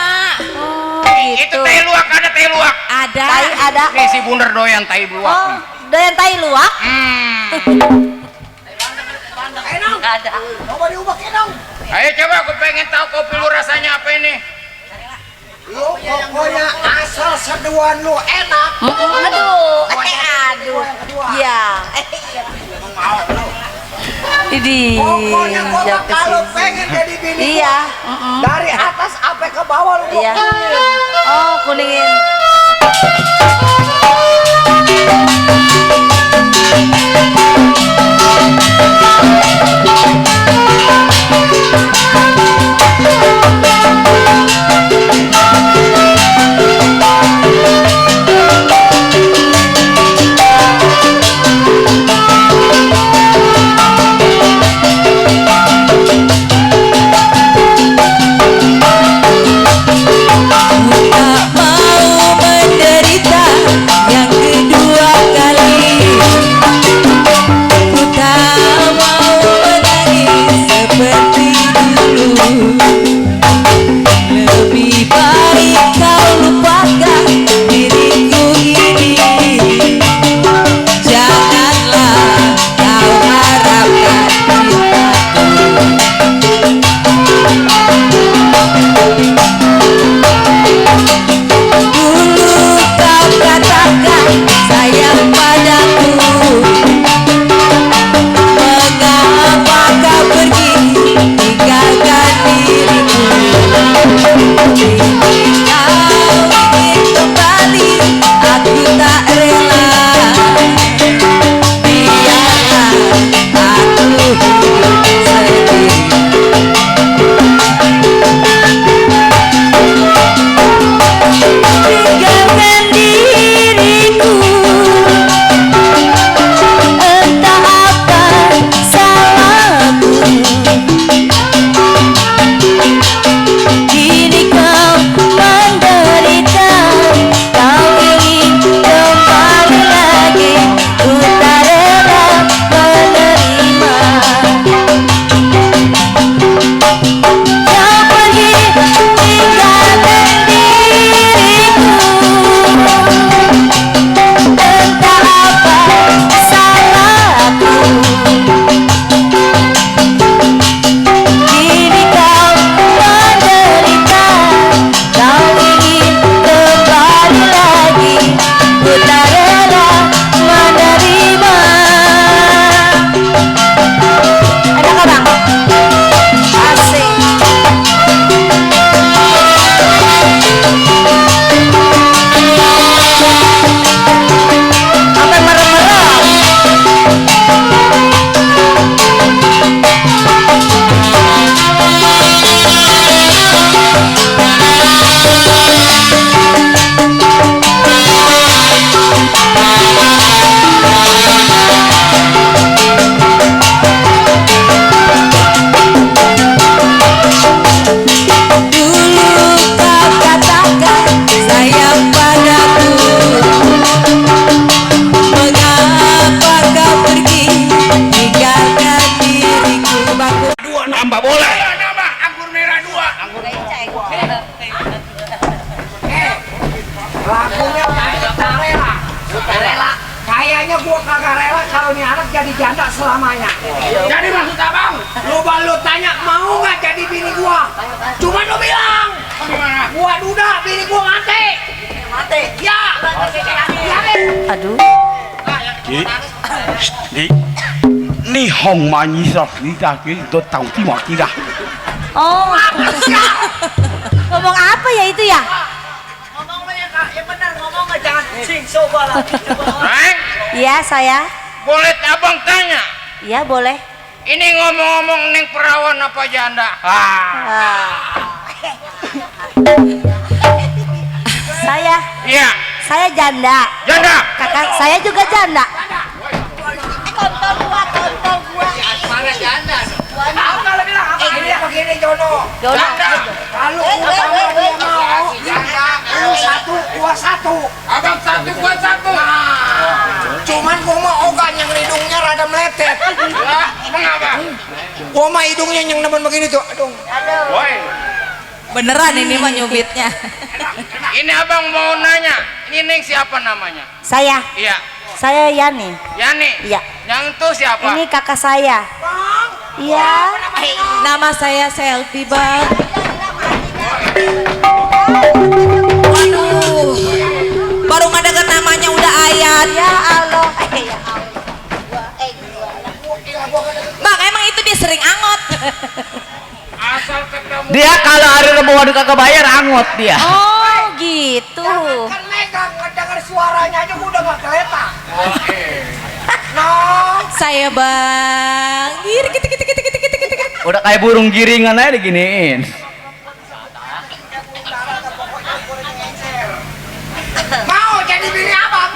Oh, Itu teh luwak, ada teh luwak. Ada. Tai ada. Nih si Bundar doyan tai luwak. Oh, doyan tai luwak? Enong, Enggak ada. coba diubah enong. Ayo coba, aku pengen tahu kopi lu rasanya apa ini. Lu pokoknya asal seduhan lu enak. Aduh. Aduh. Iya. Ini. Pokoknya gua mah kalau pengen jadi bini Iya. gua, dari atas sampai ke bawah lu Iya. Oh, kuningin. Tak mau menderita yang kedua kali. Ku tak mau menangis seperti dulu. Lebih baik kau lupakan diriku ini. Janganlah kau harapkan cintaku. Dulu kau katakan sayang padaku. Mengapa kau pergi tinggalkan diriku? Kini kau ingin kembali, aku tak rela. Biarlah aku hidup sendiri. Tinggalkan diriku, entah apa salahku. Kini kau menderita, kau ingin kembali lagi. Ku tak rela menerima. Kau pergi tinggalkan diriku, entah apa salahku. Kini kau menderita, kau ingin kembali lagi. Ku tak rela menerima. Ada nggak, Bang? Asik. Sampai merem-merem. Dulu kau katakan sayang padaku. Mengapa kau pergi tinggalkan diriku? Bangku Dua nambah boleh. Nambah anggur merah 2. Lagunya kagak rela. Rela. Kayaknya gua kagak rela kalau nih anak jadi janda selamanya. Jadi maksud abang? Lu baru tanya mau nggak jadi bini gua? Cuman lu bilang Gua duda, bini gua mati. Mati. Ya. Aduh. Di ni hong manyi sa kita do tau ti ma kita. Oh. Ngomong apa ya itu ya? Ngomong lo ya Kak, yang benar ngomong jangan sing coba lah. Iya, saya. Boleh abang tanya, Iya, boleh. ini ngomong-ngomong neng perawan apa janda? Ah. Saya janda. Janda. Kakak saya juga janda. Mana janda? Kalau bilang apa begini Jono. Janda. Kalau dia mau janda, satu gua satu. Abang satu gua satu. Cuman gua mau ogan yang hidungnya rada meletet. Lah, mengapa? Gua mah hidungnya yang nemen begini tuh. Aduh. Woi, Beneran ini mah nyubitnya. ini abang mau nanya, ini neng siapa namanya? Saya. Iya, Saya Yani. Yani. Iya. Yang itu siapa? Ini kakak saya. Iya. Nama saya Selfie, Bang. Aduh. Baru ngedenger namanya udah ayat. Ya Allah. Bang, emang itu dia sering angot. Asal ketemu. Dia kalau hari Rebo waduh kagak bayar angot dia. Oh, gitu. Kan megang ngedengar suaranya aja gua udah gak kelihatan. No. Saya, Bang. Giri gitu. Udah kayak burung giringan aja diginiin. Mau jadi bini abang?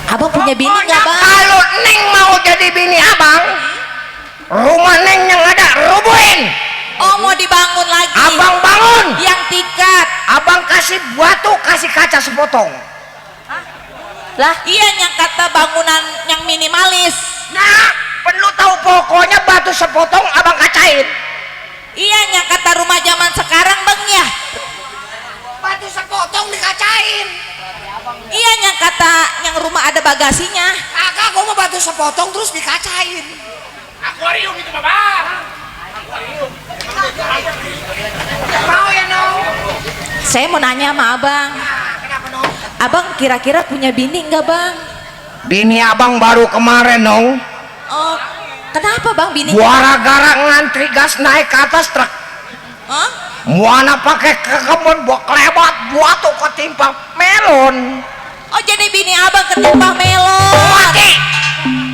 Abang punya bini nggak, Bang? Kalau Neng mau jadi bini abang, rumah Neng yang ada rubuhin. Oh, mau dibangun lagi. Abang bangun. Yang tikat. Abang kasih batu, kasih kaca sepotong. Lah, Iya, yang kata bangunan yang minimalis. Nah, perlu tahu pokoknya batu sepotong abang kacain. Iya, yang kata rumah zaman sekarang, Bang ya. Batu sepotong dikacain. Iya, yang kata yang rumah ada bagasinya. Kakak gua mau batu sepotong terus dikacain. Akuarium itu, Bapak. Mau ya Nong? Saya mau nanya sama Abang. Kenapa Nong? Abang kira-kira punya bini nggak, Bang? Bini abang baru kemarin Nong. Oh, kenapa, Bang, bini? Gara-gara ngantri gas naik ke atas truk. Hah? Muana pakai ke kebun buat kelebat buat tuh ketimpa melon. Oh, jadi bini Abang ketimpa melon. Mati.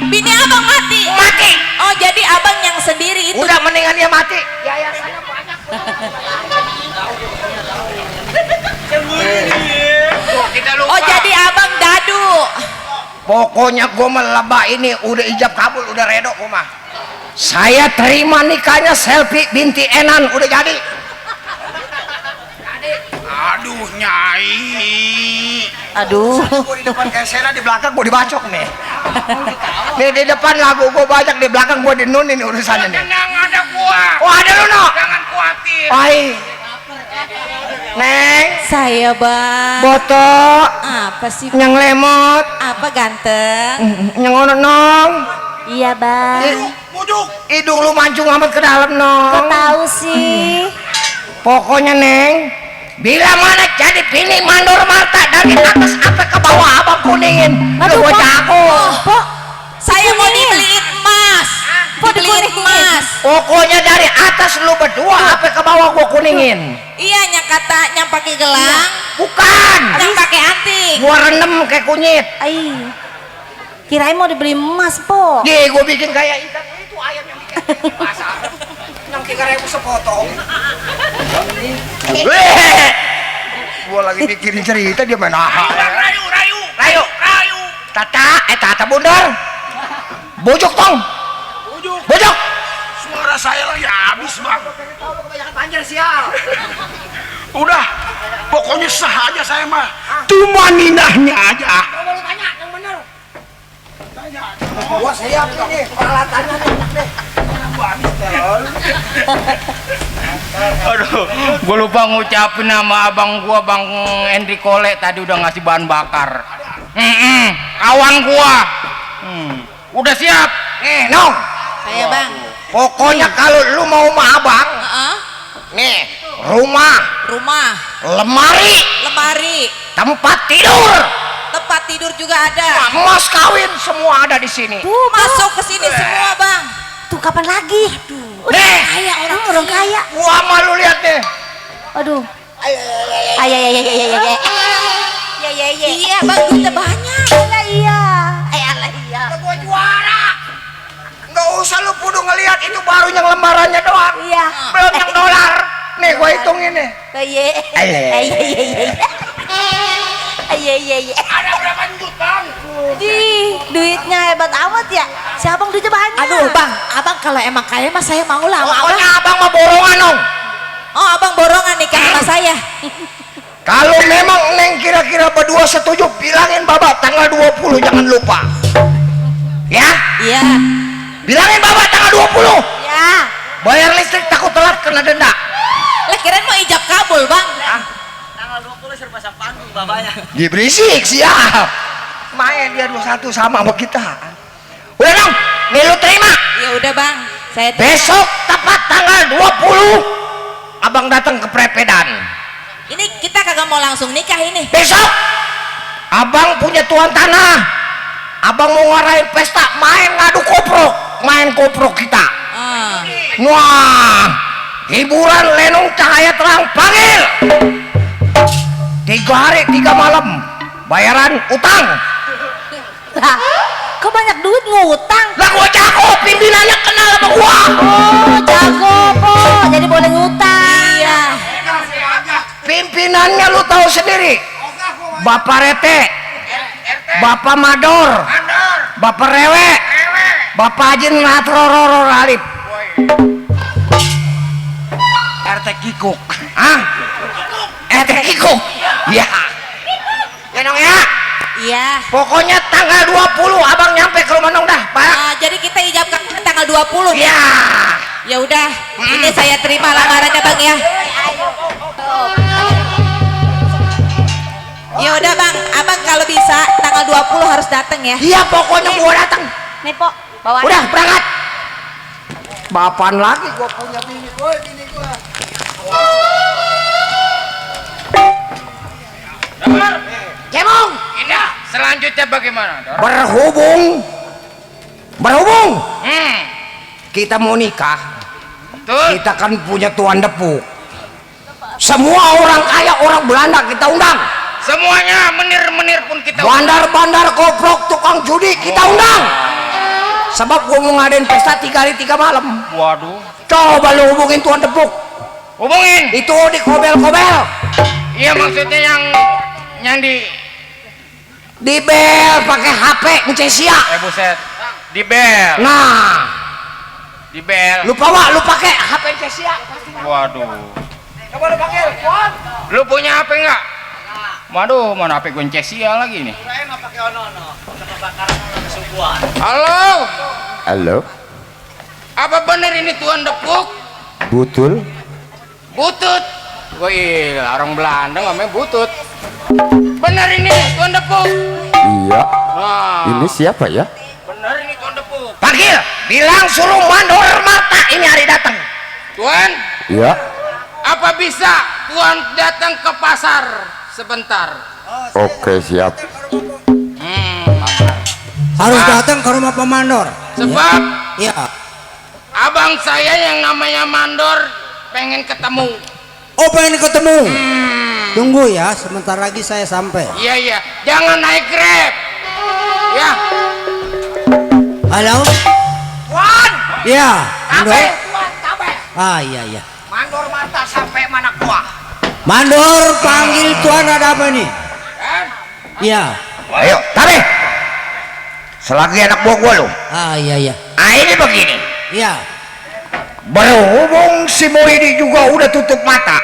Bini Abang mati. Mati. Oh, jadi Abang yang sendiri itu. Udah mendingan dia mati. Yayasannya banyak. Tidak lupa. Oh, jadi Abang dadu. Pokoknya gue melebah ini udah ijab kabul, udah redo gue mah. Saya terima nikahnya Selfie binti Enan, udah jadi. Aduh, Nyai. aduh. Gue di depan kayak Sena, di belakang gue dibacok nih. Nih di depan lagu gue banyak, di belakang gue dinunin urusannya nih. Tenang, ada gua. Oh ada lu no. Jangan khawatir. Pai. Neng, Saya, Bang. boto, Apa sih? yang lemot, Apa ganteng? yang ono nong. Iya, Bang. Hidung lu mancung amat ke dalam Kok nong. tahu sih? Pokoknya Neng, bila mana jadi bini mandor Marta dari atas sampai ke bawah abang kuningin. Lu Aduh, gue Pak. jago. Pok, Saya mau dibeliin emas. Dibeliin emas. Pokoknya dari atas lu berdua sampai ke bawah gue kuningin. Iya, yang kata yang pakai gelang, Bukan. yang pakai anting. Gua rendem kayak kunyit. ai. Kirain mau dibeli emas, Po. Nih gue bikin kayak ikan itu ayam yang bikin pasar. Yang 3.000 sepotong. Gua lagi mikirin cerita dia main aha. Rayu. Tata bundar. Bojok tong. Bojok. Suara saya lagi habis, Bang. Kebanyakan panjang sial. Udah, pokoknya sah aja saya mah. Cuma ninahnya aja. Coba lu tanya yang bener. Gua siap nih peralatannya nih. Aduh, gua lupa ngucapin nama abang gua, Bang Henry Kole tadi udah ngasih bahan bakar. Kawan gua. Udah siap. Nih, Nong. Saya, Bang. Pokoknya kalau lu mau sama abang, Heeh. nih, rumah, lemari, tempat tidur juga ada. emas kawin semua ada di sini. Masuk ke sini semua, Bang. Tuh kapan lagi? Nih, Kaya orang kaya. gua malu lihat nih. Aduh. Ay. Iya, Bang, duitnya banyak. Iya. Gua juara. Nggak usah lu kudu ngelihat, itu baru yang lembarannya doang. Iya. Belum yang dolar. Nih gua hitungin nih. Iya. Ada berapa duit, Bang? Duitnya hebat amat ya. Si abang duitnya banyak. Aduh, Bang, abang kalau emang kaya mah saya mau lah. Pokoknya abang mah borongan dong. Oh, abang borongan nikah sama saya. Kalau memang Neng kira-kira berdua setuju, bilangin Bapak tanggal 20 jangan lupa. Ya? Iya. Bilangin Bapak tanggal 20. Ya. Bayar listrik takut telat kena denda. Lah kirain mau ijab kabul, Bang. Tanggal 20 serba pasang panggung bapaknya. Berisik, siap. Main dia 21 sama kita. Udah dong, nih lu terima. Ya udah, Bang. Saya Besok tepat tanggal 20 abang datang ke Prepedan. Ini kita kagak mau langsung nikah ini. Besok abang punya tuan tanah. Abang mau ngarahin pesta, main ngadu koprok, main koprok kita. Wah, hiburan lenong cahaya terang panggil. 3 hari 3 malam, bayaran utang. Lah, kok banyak duit ngutang? Lah gua jago, pimpinannya kenal sama gua. Oh, jago po. Jadi boleh ngutang. Iya. Pimpinannya lu tahu sendiri. Bapak Rete, Bapak Mador, Bapak Rewe, Bapak Ajin Natrororo Ralip, RT Kikuk. RT Kikuk. Ya. Ya dong ya. Iya. Pokoknya tanggal 20 abang nyampe ke rumah Nong dah, Pak. Jadi kita ijab kabul tanggal 20 nih. Ya. Ya udah, ini saya terima lamarannya, Bang ya. Ya udah, Bang, abang kalau bisa tanggal 20 harus datang ya. Iya, pokoknya gua datang. Nih, Po. Bawa. Udah berangkat. Bapan lagi gua punya bini gua. Cemong. Ini selanjutnya bagaimana? Berhubung kita mau nikah, Betul. kita kan punya tuan depuk. Semua orang kaya, orang Belanda kita undang. Semuanya menir-menir pun kita Bandar-bandar koprok, tukang judi kita undang. Sebab gua mau ngadain pesta 3 hari 3 malam. Waduh. Coba lu hubungin tuan depuk. Hubungin. Itu di kobel-kobel. Iya, maksudnya yang Di bel pakai HP Ncesia. buset. Di bel. Nah, Di bel. lu pakai HP Ncesia. Waduh. Coba lu pakai, tuan. Lu punya HP enggak? Waduh, mana HP gue Cesia lagi nih. Halo. Halo, Apa bener ini tuan depuk? betul. Butut. Wih, orang Belanda namanya butut. Bener ini tuan depuk. Iya, Nah, ini siapa ya? bener ini tuan depuk. Panggil, bilang suruh mandor Marta ini hari datang. Tuan, Iya, apa bisa tuan datang ke pasar sebentar? oke siap. Harus datang ke rumah pemandor. Sebab Iya. abang saya yang namanya Mandor pengen ketemu. Oh, pengen ketemu. Tunggu ya, sebentar lagi saya sampai. Iya, jangan naik Grab. Ya, Halo? Tuan, Iya. Mandor. capek, tuan, capek. Iya. Mandor Marta sampai mana gua? Mandor panggil tuan, ada apa nih? Iya. Ayo, tarik. Selagi anak buah gua lu. Iya. Ini begini. Iya. Berhubung si Muhyiddin juga udah tutup mata,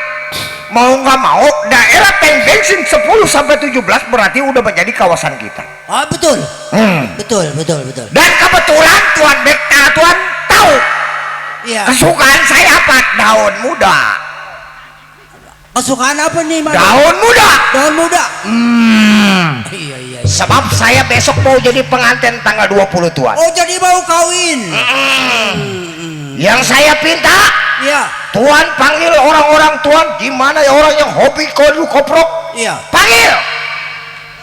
mau nggak mau daerah tank bensin 10 sampai 17 berarti udah menjadi kawasan kita. Oh, betul. Betul. Dan kebetulan tuan tahu Iya. kesukaan saya apa? Daun muda. Kesukaan apa nih, Mandor? Daun muda. Daun muda. Iya. Sebab saya besok mau jadi pengantin tanggal 20 tuan. Oh, jadi mau kawin. Yang saya pinta, Iya. Tuan panggil orang-orang Tuan gimana ya orang yang hobi koprok. Iya. Panggil.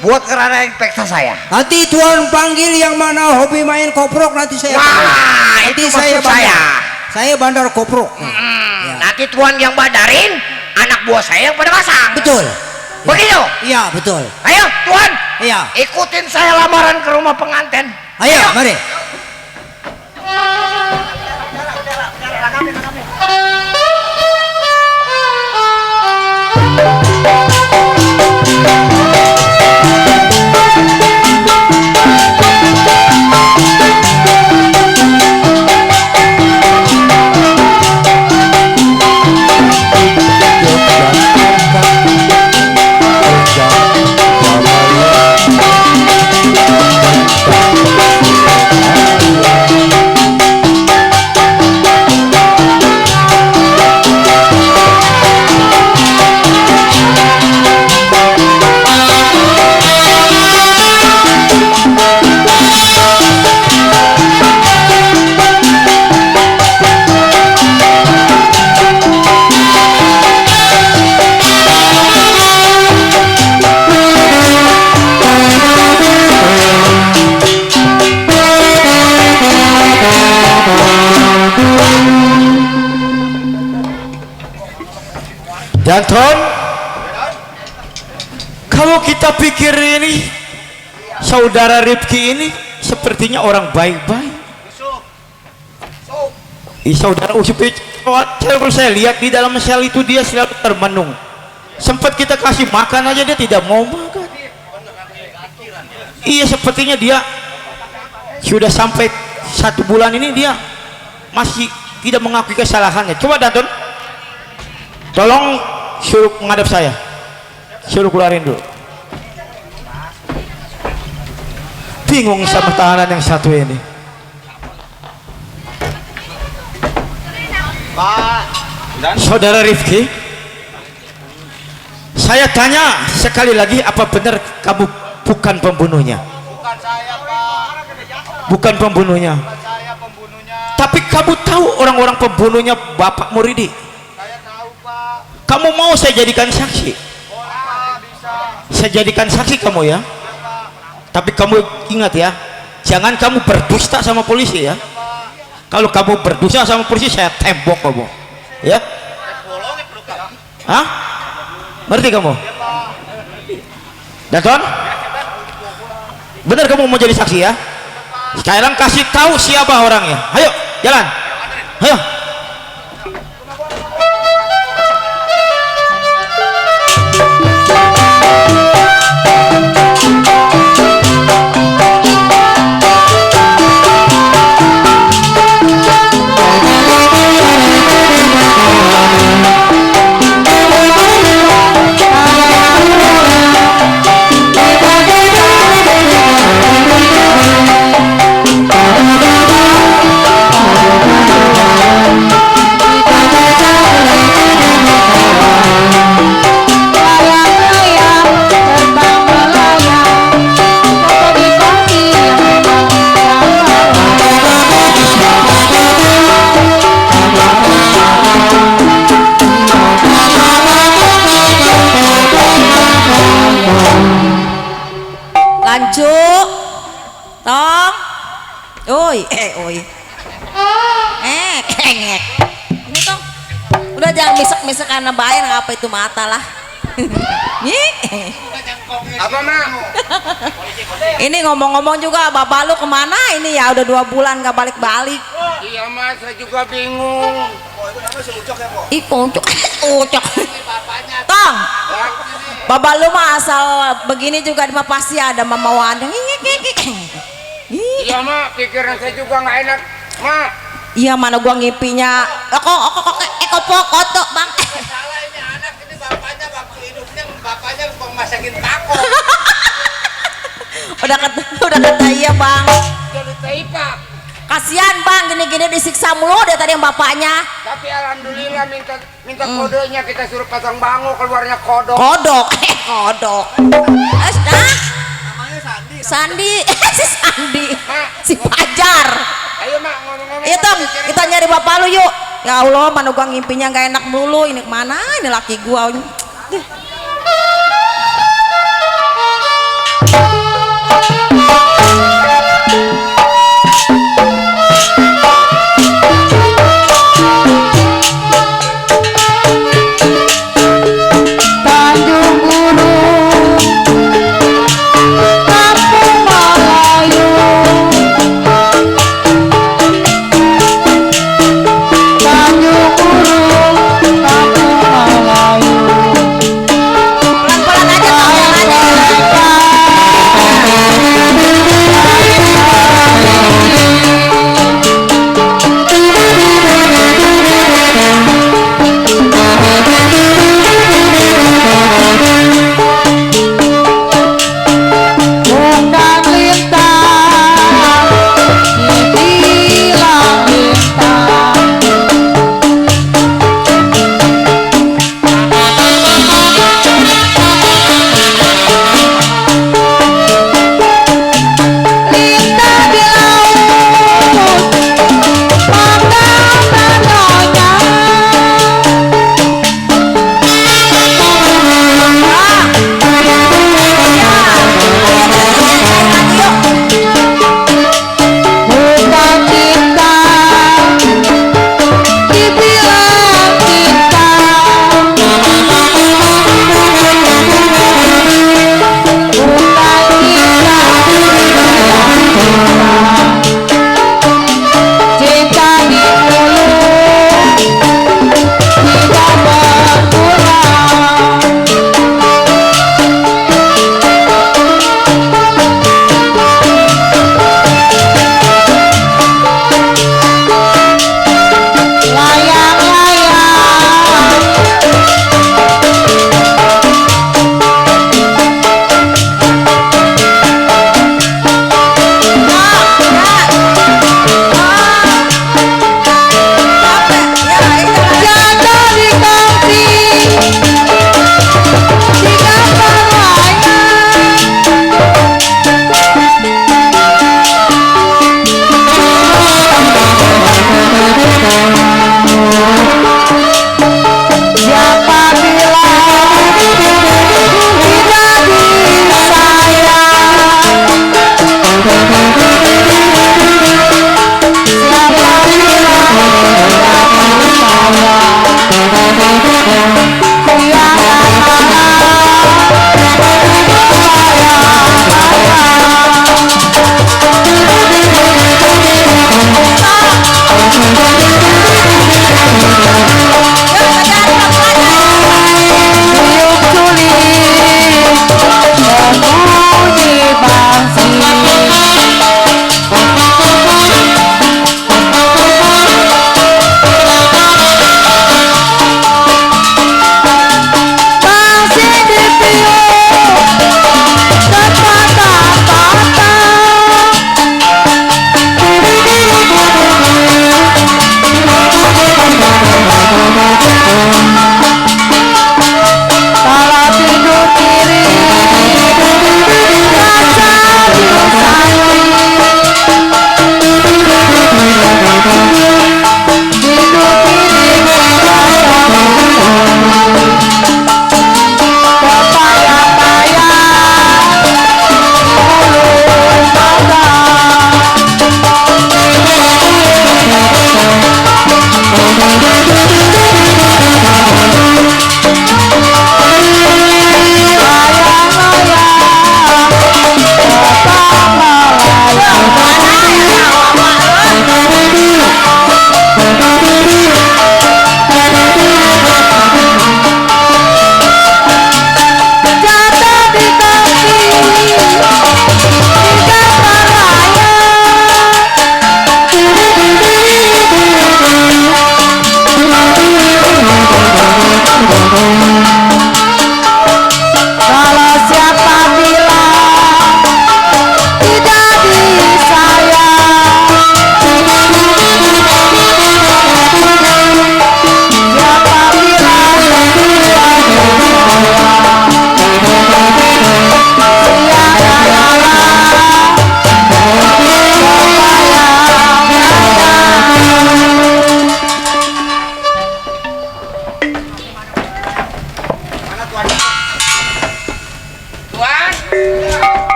Buat ngerayain pesta saya. Nanti Tuan panggil yang mana hobi main koprok nanti saya Wah, panggil. itu Nanti saya maksud saya. bandar. Saya bandar koprok. Ya. Nanti Tuan yang bandarin, anak buah saya yang pada masak. Betul. Begitu? Iya, betul. Ayo Tuan, Iya. ikutin saya lamaran ke rumah pengantin. Ayo, mari. Janton, kalau kita pikir ini saudara Rifki ini sepertinya orang baik-baik. Saudara Usip itu, kalau saya lihat di dalam sel itu dia selalu termenung. Sempat kita kasih makan aja dia tidak mau makan. Iya, sepertinya dia sudah sampai 1 bulan ini dia masih tidak mengakui kesalahannya. Coba Danton, tolong suruh menghadap saya, suruh keluarin dulu. Bingung sama tahanan yang satu ini. Saudara Rifki, saya tanya sekali lagi, apa benar kamu bukan pembunuhnya? Bukan saya, Pak. Bukan pembunuhnya. Bukan saya pembunuhnya. Tapi kamu tahu orang-orang pembunuhnya Bapak Muridi? Saya tahu, Pak. Kamu mau saya jadikan saksi? Boleh, Pak, bisa. Saya jadikan saksi kamu ya. Tapi kamu ingat ya, jangan kamu berdusta sama polisi ya. Kalau kamu berdusta sama polisi, saya tembok kamu. Ya? Hah? Ngerti kamu? Danton? Benar kamu mau jadi saksi ya? Sekarang kasih tahu siapa orangnya. Ayo, jalan. Ayo. Lanjut, tong, oi, kengek. Ini tong, udah jangan misek-misek karena bayar apa itu mata lah. Apa mak? Ini ngomong-ngomong juga, bapak lu kemana ini ya? Udah 2 bulan gak balik-balik. Iya mas, saya juga bingung. Ih, ucok. Tong, bapak lu mah asal begini juga mah pasti ada mamawaan. Iya mak, pikiran saya juga nggak enak mak. Iya, mana gua ngipinya. Koto bang. Salah ini anak ini bapaknya waktu hidupnya bapaknya masakin tako. udah kata iya bang. Jadi teipak. Kasihan bang, gini-gini disiksa mulu dia tadi yang bapaknya. Tapi alhamdulillah minta kodenya kita suruh pasang bango keluarnya kodok. Kodok. Namanya Sandi. Si Sandi. Si Fajar. Iya Tong, kita nyari bapak lu yuk. Ya Allah, mana gua ngimpinya nggak enak melulu. Ini kemana? Ini laki gua. Deh.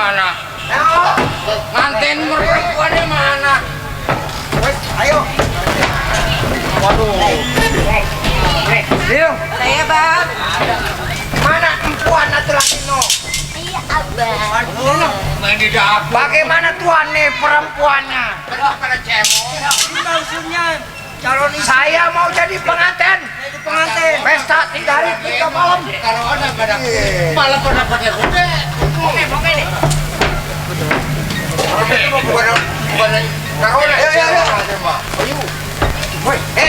mana? Nganten perempuannya mana? Ayo. Waduh. Leo. Saya bang. Mana perempuan atau laki no? Iya abang. Bagaimana tuan nih perempuannya? Pada cemong. Maksudnya calon istri. Saya mau jadi pengantin. Pesta 3 hari 3 malam. Kalau ada pada malam pernah pakai kuda. Oke nih. Bukan karona.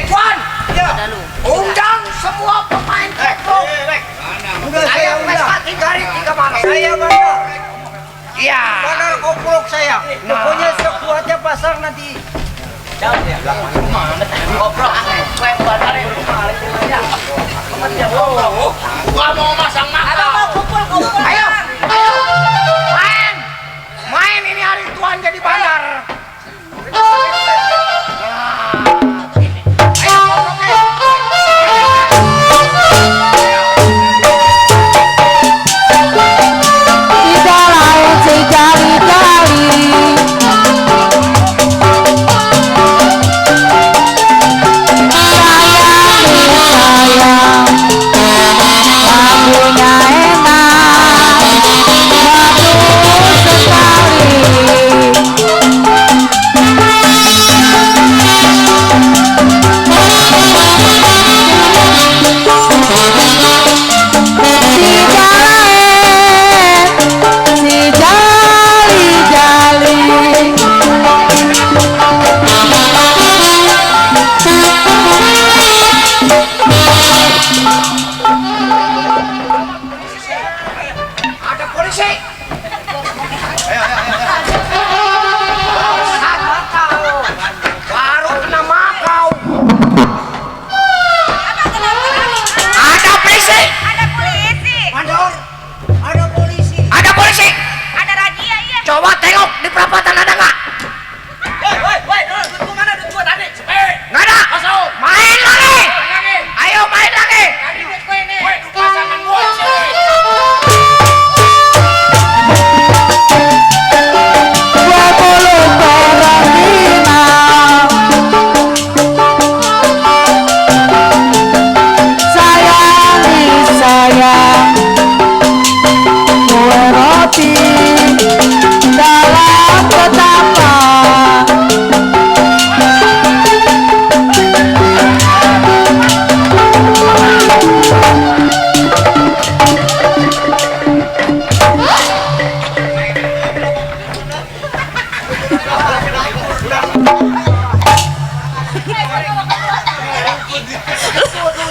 Tuan. Undang semua pemain koprok. Saya pesta 3 hari 3 malam. Saya bandar. Iya. Bandar koprok saya. Pokoknya sekuatnya pasar nanti. Koprok aneh. Gua mau masang makau. Ayo. Main ini hari Tuhan jadi bandar.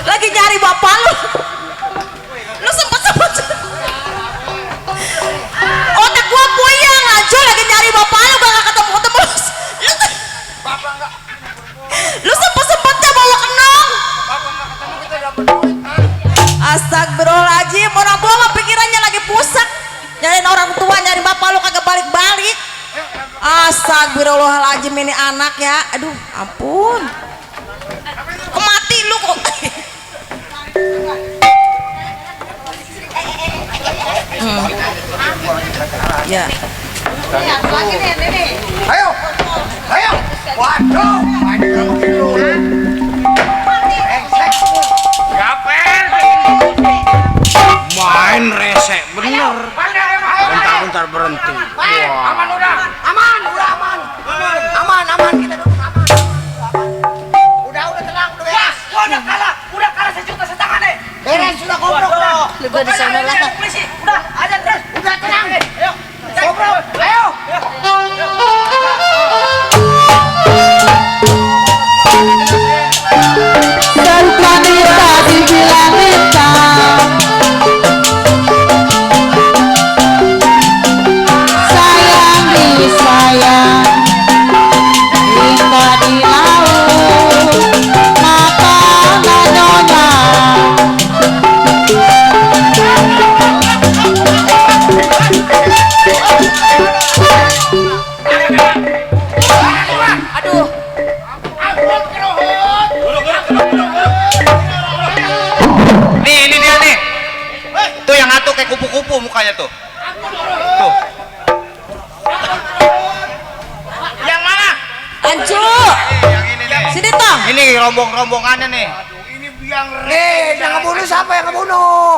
Lagi nyari bapak lu. Lu sempet. Otak gua puyeng aja lagi nyari bapak lu gak ketemu. Lu sempetnya bawa kenong. Astagfirullahaladzim, orang tua mah pikirannya lagi pusat. Nyariin orang tua, nyari bapak lu kagak balik-balik. Astagfirullahaladzim, ini anak ya. Aduh, ampun. Mati lu kok. Ya. Ayo. Waduh. Main resek bener. Bentar berhenti. Aman udah. Aman kita dulu aman. Udah tenang udah ya. Udah kalah sejuta setengah nih. Beres sudah goblok udah. Lu gua di sana lah. Polisi, udah aja terus. Udah tenang. Ayo. Goblok. Ayo. Wanita dibilang hitam, sayang disayang, indah di laut, maka nggak nyonya. Aduh. Nih ini dia nih. Tuh yang ngatur kayak kupu-kupu mukanya tuh. Tuh. Sini tong. Ini rombongannya nih. Nih, yang ngebunuh siapa yang ngebunuh?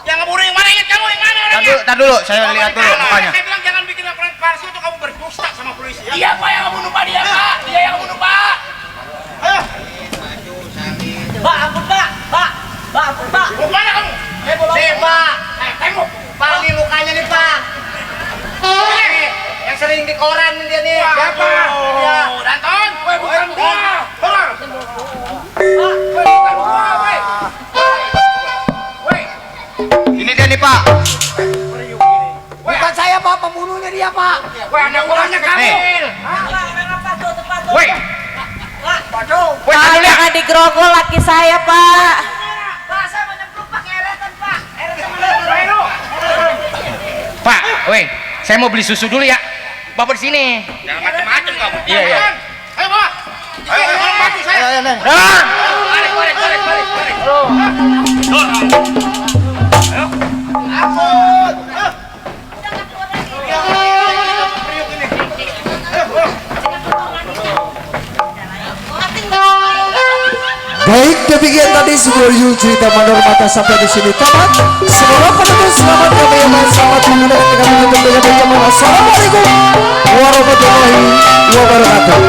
Yang ngebunuh yang mana? Ingat kamu yang mana? Tar dulu, saya lihat dulu mukanya. Saya bilang jangan bikin laporan palsu itu kamu berdusta sama polisi. Iya Pak yang ngebunuh Pak, dia Pak. Dia yang ngebunuh Pak. Ayo. Pak, ampun Pak. Pak, ampun Pak. Mana kamu? Nih Pak. Tengok. Pak ini mukanya nih Pak. Yang sering di koran dia nih. Siapa? Ya. Danton. Woi bukan gua. Ini dia nih Pak. Bukan saya Pak, pembunuhnya dia Pak. Woi ada orangnya kamil. Woi. Woi Pak, tadi lihat. jangan digerogol laki saya, Pak. Pak, saya mau nyemplung Pak, keretan Pak. Pak, woi, saya mau beli susu dulu ya. Bapak di sini. Jangan macam-macam kamu. Iya, iya. Ayo, Pak. Ayo, bantu saya. Ayo. Balik. Ayo. Ampun. Baik, demikian tadi sebuah review cerita Mandor Mata sampai di sini tamat. Semoga penonton selamat kami selamat mengenai kami tutup dengan ucapan assalamualaikum warahmatullahi wabarakatuh.